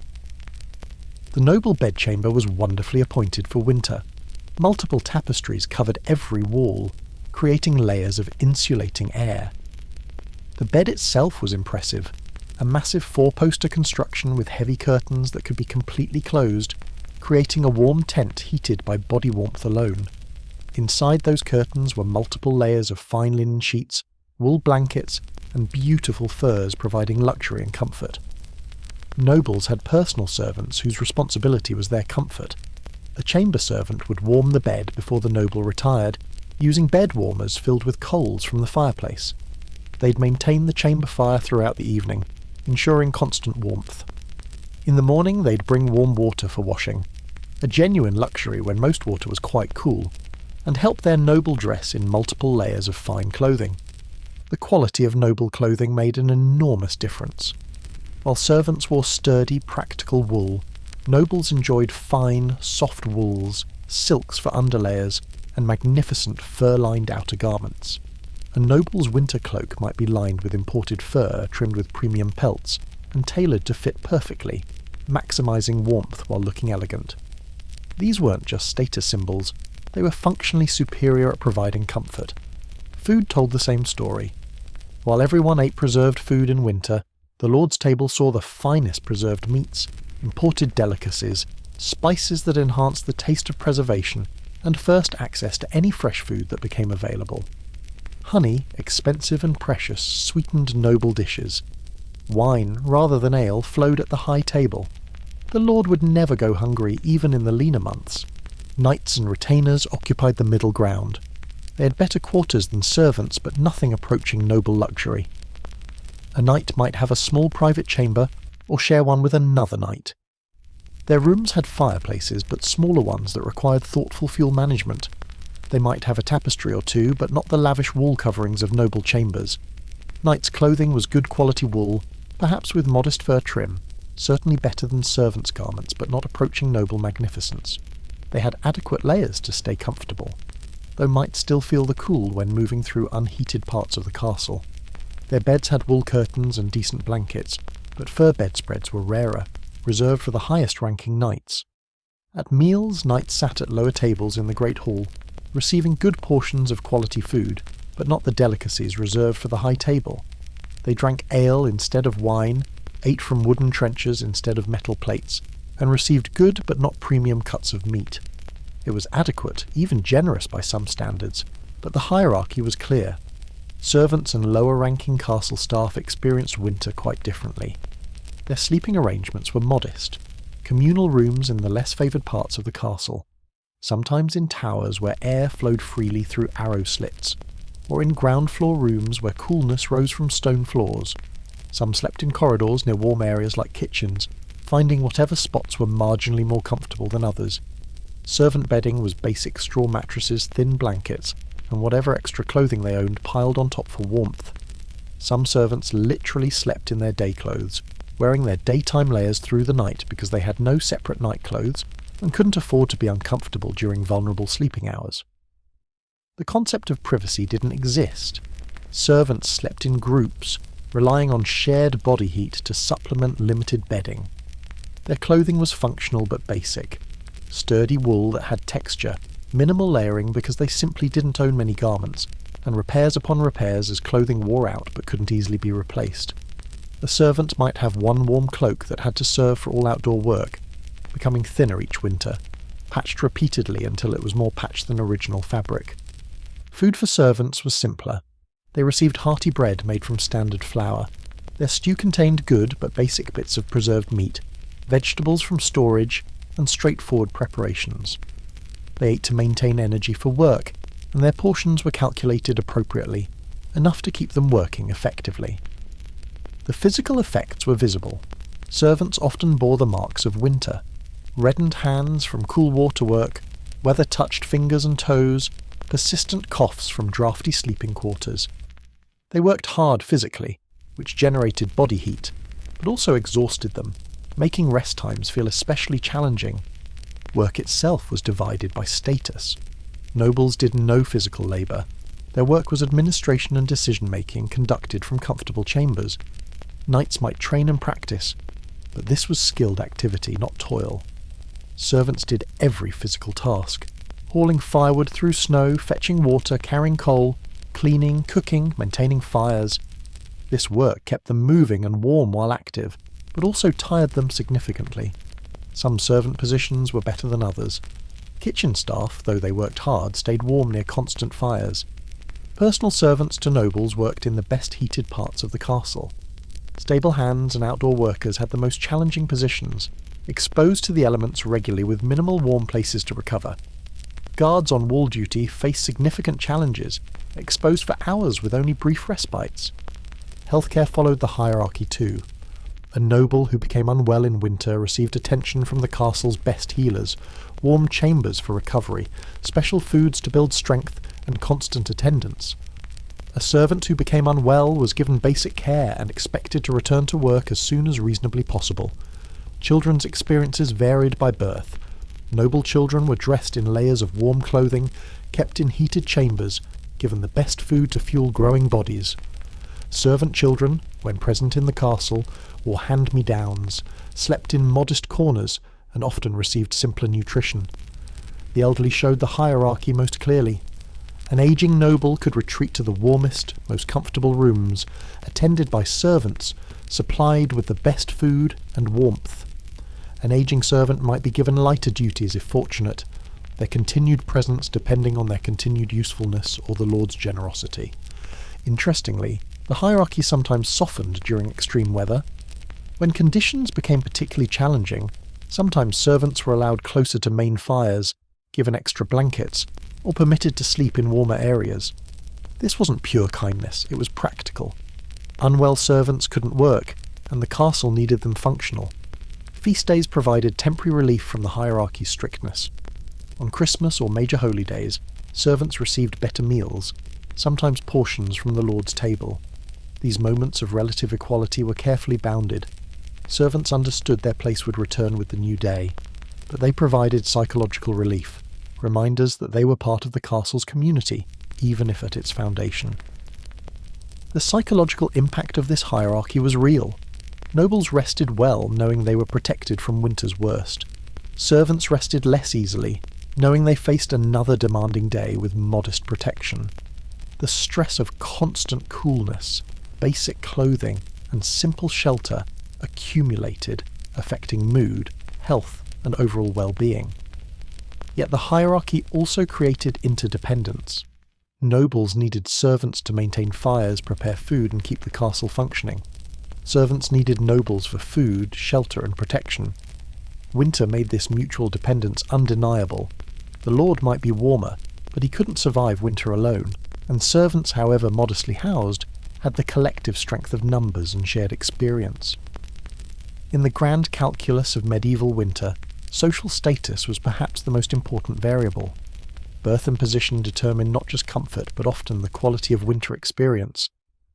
Speaker 1: The noble bedchamber was wonderfully appointed for winter. Multiple tapestries covered every wall, creating layers of insulating air. The bed itself was impressive, a massive four-poster construction with heavy curtains that could be completely closed, creating a warm tent heated by body warmth alone. Inside those curtains were multiple layers of fine linen sheets, wool blankets, and beautiful furs providing luxury and comfort. Nobles had personal servants whose responsibility was their comfort. A chamber servant would warm the bed before the noble retired, using bed warmers filled with coals from the fireplace. They'd maintain the chamber fire throughout the evening, ensuring constant warmth. In the morning they'd bring warm water for washing, a genuine luxury when most water was quite cool, and help their noble dress in multiple layers of fine clothing. The quality of noble clothing made an enormous difference. While servants wore sturdy, practical wool, nobles enjoyed fine, soft wools, silks for underlayers, and magnificent fur-lined outer garments. A noble's winter cloak might be lined with imported fur trimmed with premium pelts, and tailored to fit perfectly, maximising warmth while looking elegant. These weren't just status symbols, they were functionally superior at providing comfort. Food told the same story. While everyone ate preserved food in winter, the lord's table saw the finest preserved meats, imported delicacies, spices that enhanced the taste of preservation, and first access to any fresh food that became available. Honey, expensive and precious, sweetened noble dishes. Wine, rather than ale, flowed at the high table. The lord would never go hungry even in the leaner months. Knights and retainers occupied the middle ground. They had better quarters than servants, but nothing approaching noble luxury. A knight might have a small private chamber, or share one with another knight. Their rooms had fireplaces, but smaller ones that required thoughtful fuel management. They might have a tapestry or two, but not the lavish wall coverings of noble chambers. Knights' clothing was good quality wool, perhaps with modest fur trim, certainly better than servants' garments, but not approaching noble magnificence. They had adequate layers to stay comfortable, though might still feel the cool when moving through unheated parts of the castle. Their beds had wool curtains and decent blankets, but fur bedspreads were rarer, reserved for the highest-ranking knights. At meals, knights sat at lower tables in the Great Hall, receiving good portions of quality food, but not the delicacies reserved for the high table. They drank ale instead of wine, ate from wooden trenchers instead of metal plates, and received good but not premium cuts of meat. It was adequate, even generous by some standards, but the hierarchy was clear. Servants and lower-ranking castle staff experienced winter quite differently. Their sleeping arrangements were modest, communal rooms in the less favoured parts of the castle, sometimes in towers where air flowed freely through arrow slits, or in ground-floor rooms where coolness rose from stone floors. Some slept in corridors near warm areas like kitchens, finding whatever spots were marginally more comfortable than others. Servant bedding was basic straw mattresses, thin blankets, and whatever extra clothing they owned piled on top for warmth. Some servants literally slept in their day clothes, wearing their daytime layers through the night because they had no separate night clothes and couldn't afford to be uncomfortable during vulnerable sleeping hours. The concept of privacy didn't exist. Servants slept in groups, relying on shared body heat to supplement limited bedding. Their clothing was functional but basic. Sturdy wool that had texture, minimal layering because they simply didn't own many garments, and repairs upon repairs as clothing wore out but couldn't easily be replaced. A servant might have one warm cloak that had to serve for all outdoor work, becoming thinner each winter, patched repeatedly until it was more patched than original fabric. Food for servants was simpler. They received hearty bread made from standard flour. Their stew contained good but basic bits of preserved meat, vegetables from storage, and straightforward preparations. They ate to maintain energy for work, and their portions were calculated appropriately, enough to keep them working effectively. The physical effects were visible. Servants often bore the marks of winter. Reddened hands from cool water work, weather-touched fingers and toes, persistent coughs from drafty sleeping quarters. They worked hard physically, which generated body heat, but also exhausted them, making rest times feel especially challenging. Work itself was divided by status. Nobles did no physical labour. Their work was administration and decision-making conducted from comfortable chambers. Knights might train and practice, but this was skilled activity, not toil. Servants did every physical task, hauling firewood through snow, fetching water, carrying coal, cleaning, cooking, maintaining fires. This work kept them moving and warm while active, but also tired them significantly. Some servant positions were better than others. Kitchen staff, though they worked hard, stayed warm near constant fires. Personal servants to nobles worked in the best heated parts of the castle. Stable hands and outdoor workers had the most challenging positions, exposed to the elements regularly with minimal warm places to recover. Guards on wall duty faced significant challenges, exposed for hours with only brief respites. Healthcare followed the hierarchy too. A noble who became unwell in winter received attention from the castle's best healers, warm chambers for recovery, special foods to build strength, and constant attendance. A servant who became unwell was given basic care and expected to return to work as soon as reasonably possible. Children's experiences varied by birth. Noble children were dressed in layers of warm clothing, kept in heated chambers, given the best food to fuel growing bodies. Servant children, when present in the castle, wore hand-me-downs, slept in modest corners, and often received simpler nutrition. The elderly showed the hierarchy most clearly. An aging noble could retreat to the warmest, most comfortable rooms, attended by servants, supplied with the best food and warmth. An aging servant might be given lighter duties if fortunate, their continued presence depending on their continued usefulness or the Lord's generosity. Interestingly, the hierarchy sometimes softened during extreme weather. When conditions became particularly challenging, sometimes servants were allowed closer to main fires, given extra blankets, or permitted to sleep in warmer areas. This wasn't pure kindness, it was practical. Unwell servants couldn't work, and the castle needed them functional. Feast days provided temporary relief from the hierarchy's strictness. On Christmas or major holy days, servants received better meals, sometimes portions from the Lord's table. These moments of relative equality were carefully bounded. Servants understood their place would return with the new day, but they provided psychological relief, reminders that they were part of the castle's community, even if at its foundation. The psychological impact of this hierarchy was real. Nobles rested well, knowing they were protected from winter's worst. Servants rested less easily, knowing they faced another demanding day with modest protection. The stress of constant coolness, basic clothing, and simple shelter accumulated, affecting mood, health, and overall well-being. Yet the hierarchy also created interdependence. Nobles needed servants to maintain fires, prepare food, and keep the castle functioning. Servants needed nobles for food, shelter, and protection. Winter made this mutual dependence undeniable. The Lord might be warmer, but he couldn't survive winter alone, and servants, however modestly housed, had the collective strength of numbers and shared experience. In the grand calculus of medieval winter, social status was perhaps the most important variable. Birth and position determined not just comfort, but often the quality of winter experience.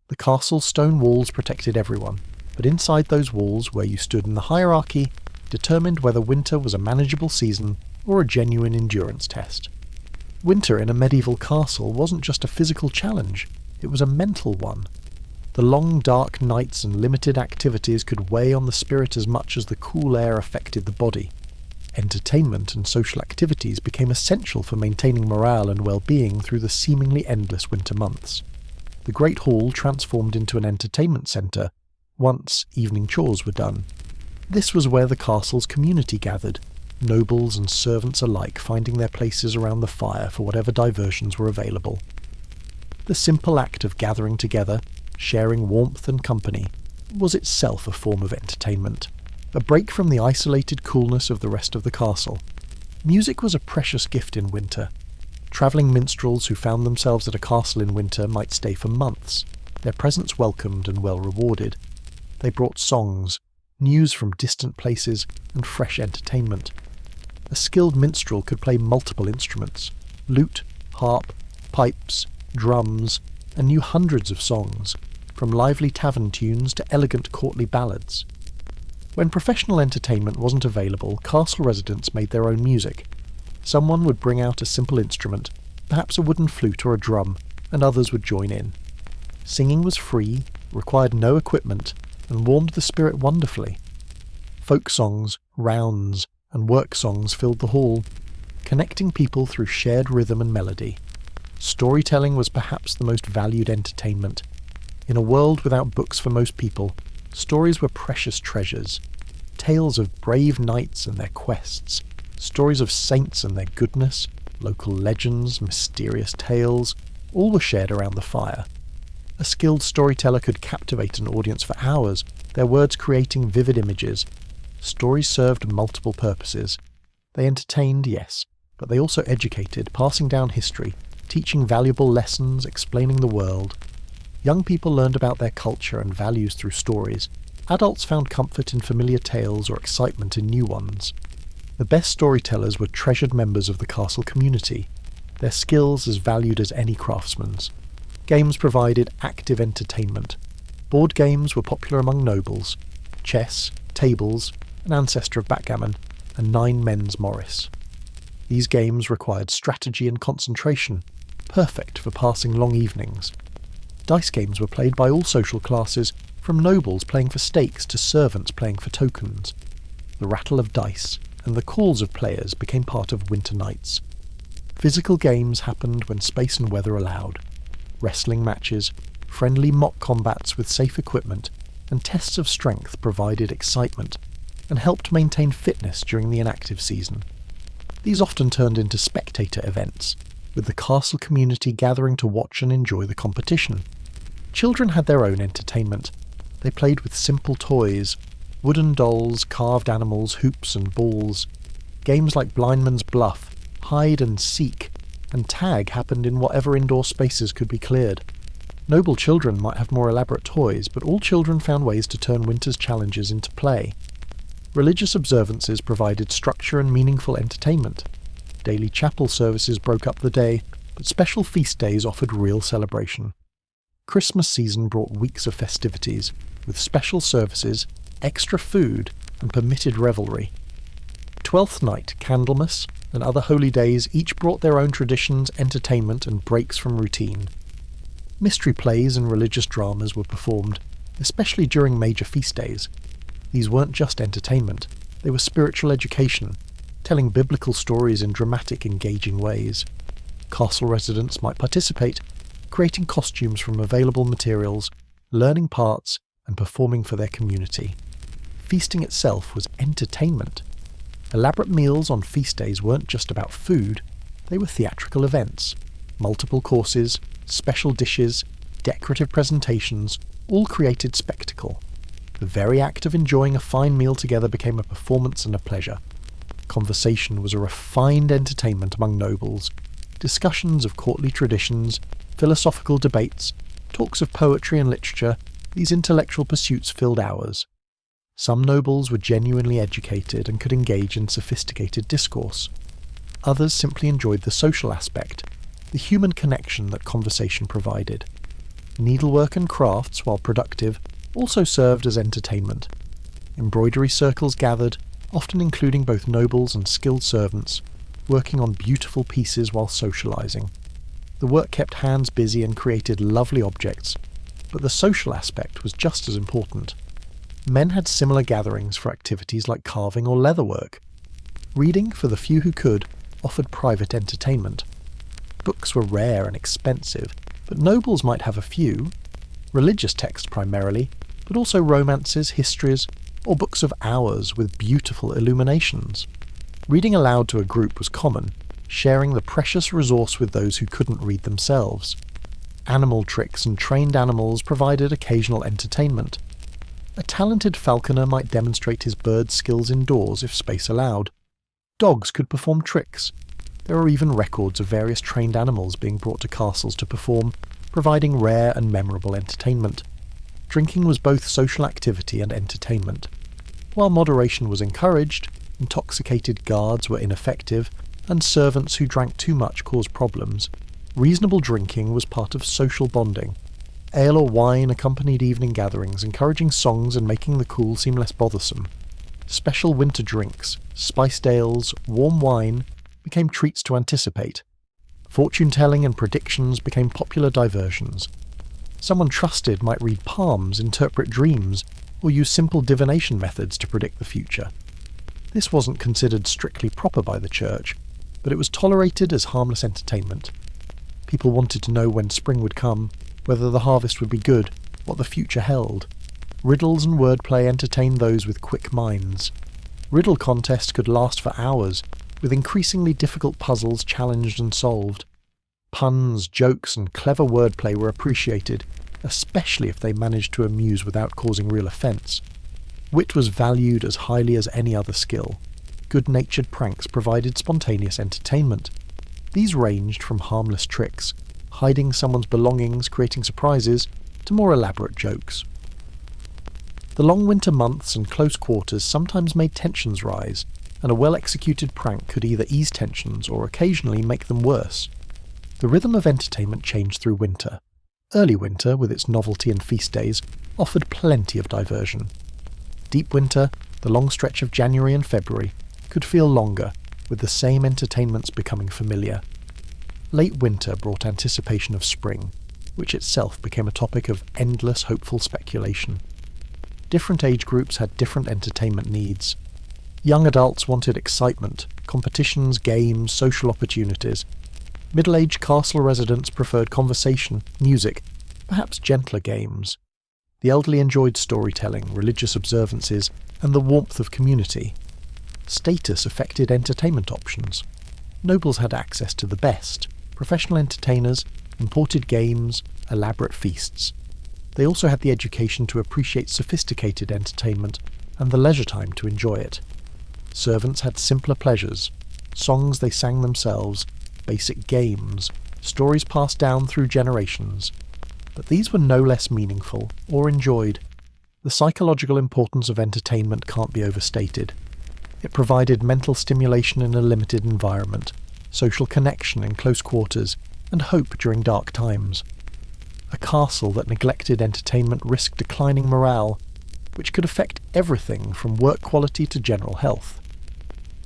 Speaker 1: The castle's stone walls protected everyone, but inside those walls, where you stood in the hierarchy, determined whether winter was a manageable season or a genuine endurance test. Winter in a medieval castle wasn't just a physical challenge, it was a mental one. The long dark nights and limited activities could weigh on the spirit as much as the cool air affected the body. Entertainment and social activities became essential for maintaining morale and well-being through the seemingly endless winter months. The Great Hall transformed into an entertainment centre once evening chores were done. This was where the castle's community gathered, nobles and servants alike finding their places around the fire for whatever diversions were available. The simple act of gathering together, sharing warmth and company, was itself a form of entertainment, a break from the isolated coolness of the rest of the castle. Music was a precious gift in winter. Travelling minstrels who found themselves at a castle in winter might stay for months, their presence welcomed and well rewarded. They brought songs, news from distant places, and fresh entertainment. A skilled minstrel could play multiple instruments: lute, harp, pipes, drums, and knew hundreds of songs, from lively tavern tunes to elegant courtly ballads. When professional entertainment wasn't available, castle residents made their own music. Someone would bring out a simple instrument, perhaps a wooden flute or a drum, and others would join in. Singing was free, required no equipment, and warmed the spirit wonderfully. Folk songs, rounds, and work songs filled the hall, connecting people through shared rhythm and melody. Storytelling was perhaps the most valued entertainment. In a world without books for most people, stories were precious treasures. Tales of brave knights and their quests, stories of saints and their goodness, local legends, mysterious tales, all were shared around the fire. A skilled storyteller could captivate an audience for hours, their words creating vivid images. Stories served multiple purposes. They entertained, yes, but they also educated, passing down history, teaching valuable lessons, explaining the world. Young people learned about their culture and values through stories. Adults found comfort in familiar tales or excitement in new ones. The best storytellers were treasured members of the castle community, their skills as valued as any craftsman's. Games provided active entertainment. Board games were popular among nobles. Chess, tables, an ancestor of backgammon, and nine men's Morris. These games required strategy and concentration, perfect for passing long evenings. Dice games were played by all social classes, from nobles playing for stakes to servants playing for tokens. The rattle of dice and the calls of players became part of winter nights. Physical games happened when space and weather allowed. Wrestling matches, friendly mock combats with safe equipment, and tests of strength provided excitement and helped maintain fitness during the inactive season. These often turned into spectator events, with the castle community gathering to watch and enjoy the competition. Children had their own entertainment. They played with simple toys, wooden dolls, carved animals, hoops and balls. Games like blindman's bluff, hide and seek, and tag happened in whatever indoor spaces could be cleared. Noble children might have more elaborate toys, but all children found ways to turn winter's challenges into play. Religious observances provided structure and meaningful entertainment. Daily chapel services broke up the day, but special feast days offered real celebration. Christmas season brought weeks of festivities, with special services, extra food, and permitted revelry. Twelfth Night, Candlemas, and other holy days each brought their own traditions, entertainment, and breaks from routine. Mystery plays and religious dramas were performed, especially during major feast days. These weren't just entertainment, they were spiritual education, telling biblical stories in dramatic, engaging ways. Castle residents might participate, creating costumes from available materials, learning parts, and performing for their community. Feasting itself was entertainment. Elaborate meals on feast days weren't just about food, they were theatrical events. Multiple courses, special dishes, decorative presentations, all created spectacle. The very act of enjoying a fine meal together became a performance and a pleasure. Conversation was a refined entertainment among nobles. Discussions of courtly traditions, philosophical debates, talks of poetry and literature, these intellectual pursuits filled hours. Some nobles were genuinely educated and could engage in sophisticated discourse. Others simply enjoyed the social aspect, the human connection that conversation provided. Needlework and crafts, while productive, also served as entertainment. Embroidery circles gathered, often including both nobles and skilled servants, working on beautiful pieces while socializing. The work kept hands busy and created lovely objects, but the social aspect was just as important. Men had similar gatherings for activities like carving or leatherwork. Reading, for the few who could, offered private entertainment. Books were rare and expensive, but nobles might have a few. Religious texts primarily, but also romances, histories, or books of hours with beautiful illuminations. Reading aloud to a group was common, sharing the precious resource with those who couldn't read themselves. Animal tricks and trained animals provided occasional entertainment. A talented falconer might demonstrate his bird skills indoors if space allowed. Dogs could perform tricks. There are even records of various trained animals being brought to castles to perform, providing rare and memorable entertainment. Drinking was both social activity and entertainment. While moderation was encouraged, intoxicated guards were ineffective, and servants who drank too much caused problems. Reasonable drinking was part of social bonding. Ale or wine accompanied evening gatherings, encouraging songs and making the cool seem less bothersome. Special winter drinks, spiced ales, warm wine, became treats to anticipate. Fortune-telling and predictions became popular diversions. Someone trusted might read palms, interpret dreams, or use simple divination methods to predict the future. This wasn't considered strictly proper by the church, but it was tolerated as harmless entertainment. People wanted to know when spring would come, whether the harvest would be good, what the future held. Riddles and wordplay entertained those with quick minds. Riddle contests could last for hours, with increasingly difficult puzzles challenged and solved. Puns, jokes, and clever wordplay were appreciated, especially if they managed to amuse without causing real offence. Wit was valued as highly as any other skill. Good-natured pranks provided spontaneous entertainment. These ranged from harmless tricks, hiding someone's belongings, creating surprises, to more elaborate jokes. The long winter months and close quarters sometimes made tensions rise, and a well-executed prank could either ease tensions or occasionally make them worse. The rhythm of entertainment changed through winter. Early winter, with its novelty and feast days, offered plenty of diversion. Deep winter, the long stretch of January and February, could feel longer, with the same entertainments becoming familiar. Late winter brought anticipation of spring, which itself became a topic of endless hopeful speculation. Different age groups had different entertainment needs. Young adults wanted excitement, competitions, games, social opportunities. Middle-aged castle residents preferred conversation, music, perhaps gentler games. The elderly enjoyed storytelling, religious observances, and the warmth of community. Status affected entertainment options. Nobles had access to the best, professional entertainers, imported games, elaborate feasts. They also had the education to appreciate sophisticated entertainment and the leisure time to enjoy it. Servants had simpler pleasures, songs they sang themselves, basic games, stories passed down through generations. But these were no less meaningful or enjoyed. The psychological importance of entertainment can't be overstated. It provided mental stimulation in a limited environment, social connection in close quarters, and hope during dark times. A castle that neglected entertainment risked declining morale, which could affect everything from work quality to general health.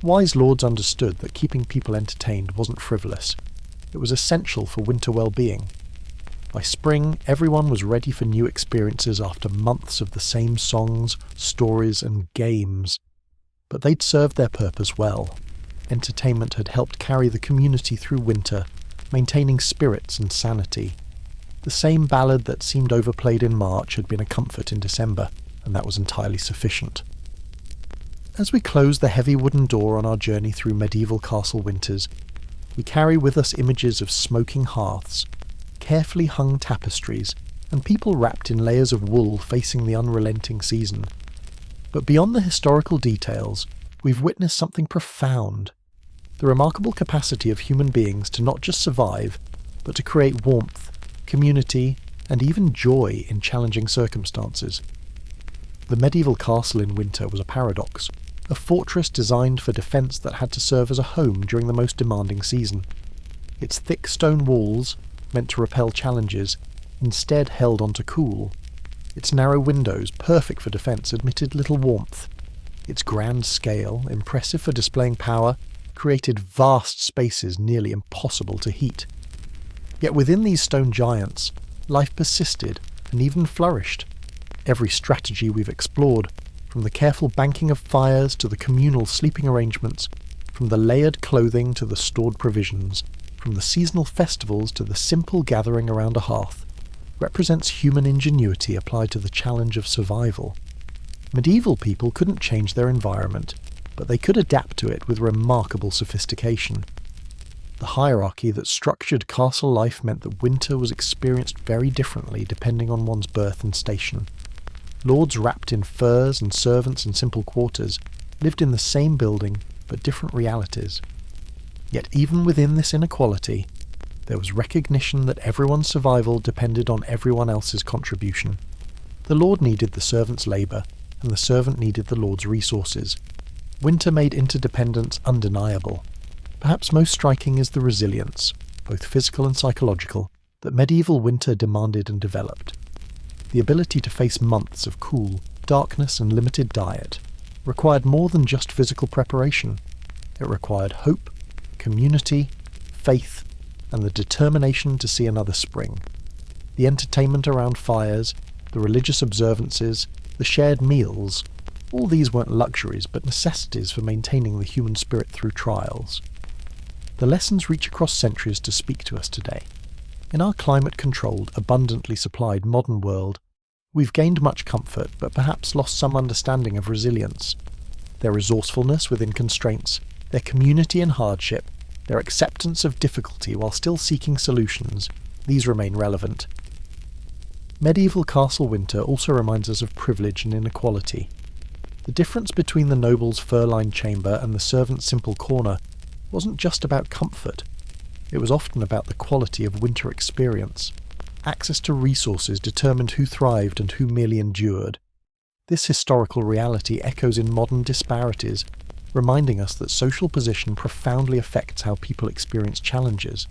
Speaker 1: Wise lords understood that keeping people entertained wasn't frivolous. It was essential for winter well-being. By spring, everyone was ready for new experiences after months of the same songs, stories, and games. But they'd served their purpose well. Entertainment had helped carry the community through winter, maintaining spirits and sanity. The same ballad that seemed overplayed in March had been a comfort in December, and that was entirely sufficient. As we close the heavy wooden door on our journey through medieval castle winters, we carry with us images of smoking hearths, carefully hung tapestries, and people wrapped in layers of wool facing the unrelenting season. But beyond the historical details, we've witnessed something profound. The remarkable capacity of human beings to not just survive, but to create warmth, community, and even joy in challenging circumstances. The medieval castle in winter was a paradox, a fortress designed for defence that had to serve as a home during the most demanding season. Its thick stone walls, meant to repel challenges, instead held on to cool. Its narrow windows, perfect for defence, admitted little warmth. Its grand scale, impressive for displaying power, created vast spaces nearly impossible to heat. Yet within these stone giants, life persisted and even flourished. Every strategy we've explored, from the careful banking of fires to the communal sleeping arrangements, from the layered clothing to the stored provisions, from the seasonal festivals to the simple gathering around a hearth, represents human ingenuity applied to the challenge of survival. Medieval people couldn't change their environment, but they could adapt to it with remarkable sophistication. The hierarchy that structured castle life meant that winter was experienced very differently depending on one's birth and station. Lords wrapped in furs and servants in simple quarters lived in the same building but different realities. Yet even within this inequality, there was recognition that everyone's survival depended on everyone else's contribution. The lord needed the servant's labour, and the servant needed the lord's resources. Winter made interdependence undeniable. Perhaps most striking is the resilience, both physical and psychological, that medieval winter demanded and developed. The ability to face months of cool, darkness and limited diet required more than just physical preparation. It required hope, community, faith, and the determination to see another spring. The entertainment around fires, the religious observances, the shared meals, all these weren't luxuries but necessities for maintaining the human spirit through trials. The lessons reach across centuries to speak to us today. In our climate-controlled, abundantly supplied modern world, we've gained much comfort but perhaps lost some understanding of resilience. Their resourcefulness within constraints, their community in hardship, their acceptance of difficulty while still seeking solutions, these remain relevant. Medieval castle winter also reminds us of privilege and inequality. The difference between the noble's fur-lined chamber and the servant's simple corner wasn't just about comfort. It was often about the quality of winter experience. Access to resources determined who thrived and who merely endured. This historical reality echoes in modern disparities, reminding us that social position profoundly affects how people experience challenges.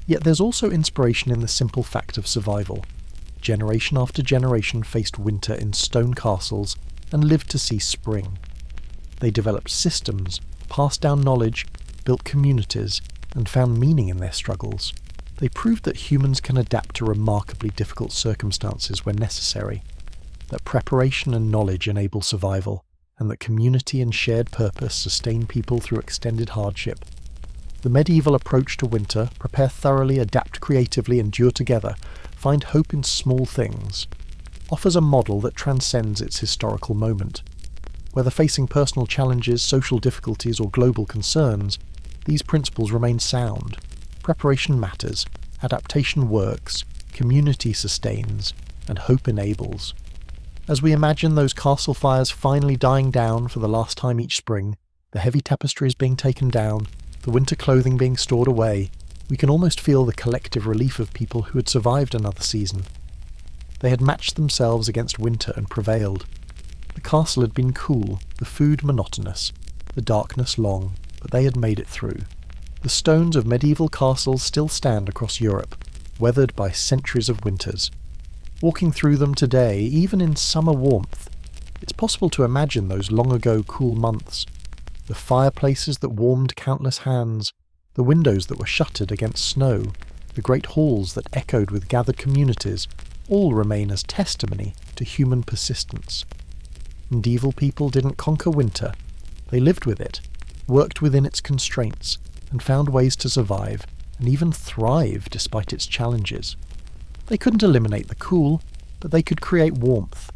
Speaker 1: Yet there's also inspiration in the simple fact of survival. Generation after generation faced winter in stone castles and lived to see spring. They developed systems, passed down knowledge, built communities, and found meaning in their struggles. They proved that humans can adapt to remarkably difficult circumstances when necessary, that preparation and knowledge enable survival, and that community and shared purpose sustain people through extended hardship. The medieval approach to winter, prepare thoroughly, adapt creatively, endure together, find hope in small things, offers a model that transcends its historical moment. Whether facing personal challenges, social difficulties, or global concerns, these principles remain sound. Preparation matters, adaptation works, community sustains, and hope enables. As we imagine those castle fires finally dying down for the last time each spring, the heavy tapestries being taken down, the winter clothing being stored away, we can almost feel the collective relief of people who had survived another season. They had matched themselves against winter and prevailed. The castle had been cool, the food monotonous, the darkness long, but they had made it through. The stones of medieval castles still stand across Europe, weathered by centuries of winters. Walking through them today, even in summer warmth, it's possible to imagine those long-ago cool months. The fireplaces that warmed countless hands, the windows that were shuttered against snow, the great halls that echoed with gathered communities, all remain as testimony to human persistence. Medieval people didn't conquer winter. They lived with it, worked within its constraints, and found ways to survive, and even thrive despite its challenges. They couldn't eliminate the cool, but they could create warmth.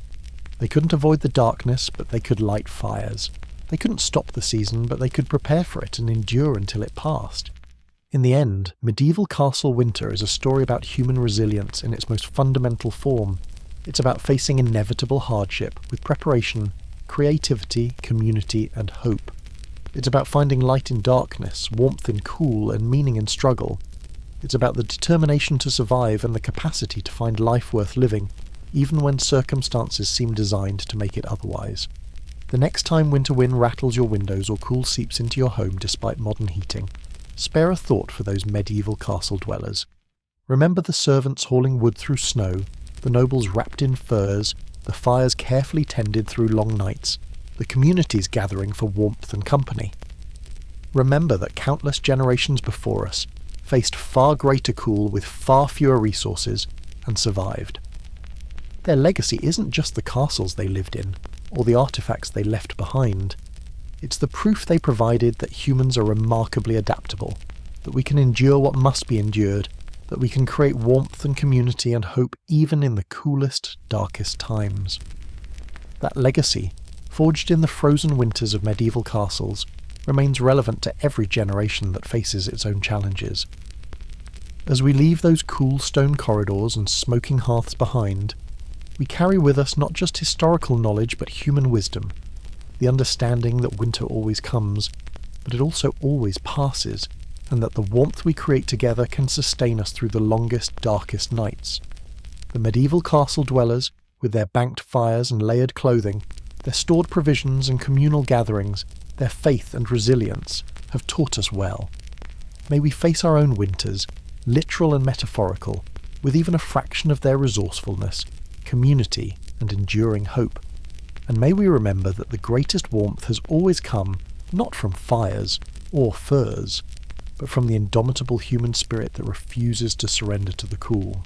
Speaker 1: They couldn't avoid the darkness, but they could light fires. They couldn't stop the season, but they could prepare for it and endure until it passed. In the end, medieval castle winter is a story about human resilience in its most fundamental form. It's about facing inevitable hardship with preparation, creativity, community, and hope. It's about finding light in darkness, warmth in cool, and meaning in struggle. It's about the determination to survive and the capacity to find life worth living, even when circumstances seem designed to make it otherwise. The next time winter wind rattles your windows or cool seeps into your home despite modern heating, spare a thought for those medieval castle dwellers. Remember the servants hauling wood through snow, the nobles wrapped in furs, the fires carefully tended through long nights, the communities gathering for warmth and company. Remember that countless generations before us faced far greater cool with far fewer resources and survived. Their legacy isn't just the castles they lived in, or the artifacts they left behind. It's the proof they provided that humans are remarkably adaptable, that we can endure what must be endured, that we can create warmth and community and hope even in the coolest, darkest times. That legacy, forged in the frozen winters of medieval castles, remains relevant to every generation that faces its own challenges. As we leave those cool stone corridors and smoking hearths behind, we carry with us not just historical knowledge but human wisdom, the understanding that winter always comes, but it also always passes, and that the warmth we create together can sustain us through the longest, darkest nights. The medieval castle dwellers, with their banked fires and layered clothing, their stored provisions and communal gatherings, their faith and resilience, have taught us well. May we face our own winters, literal and metaphorical, with even a fraction of their resourcefulness, community, and enduring hope. And may we remember that the greatest warmth has always come not from fires or furs, but from the indomitable human spirit that refuses to surrender to the cool.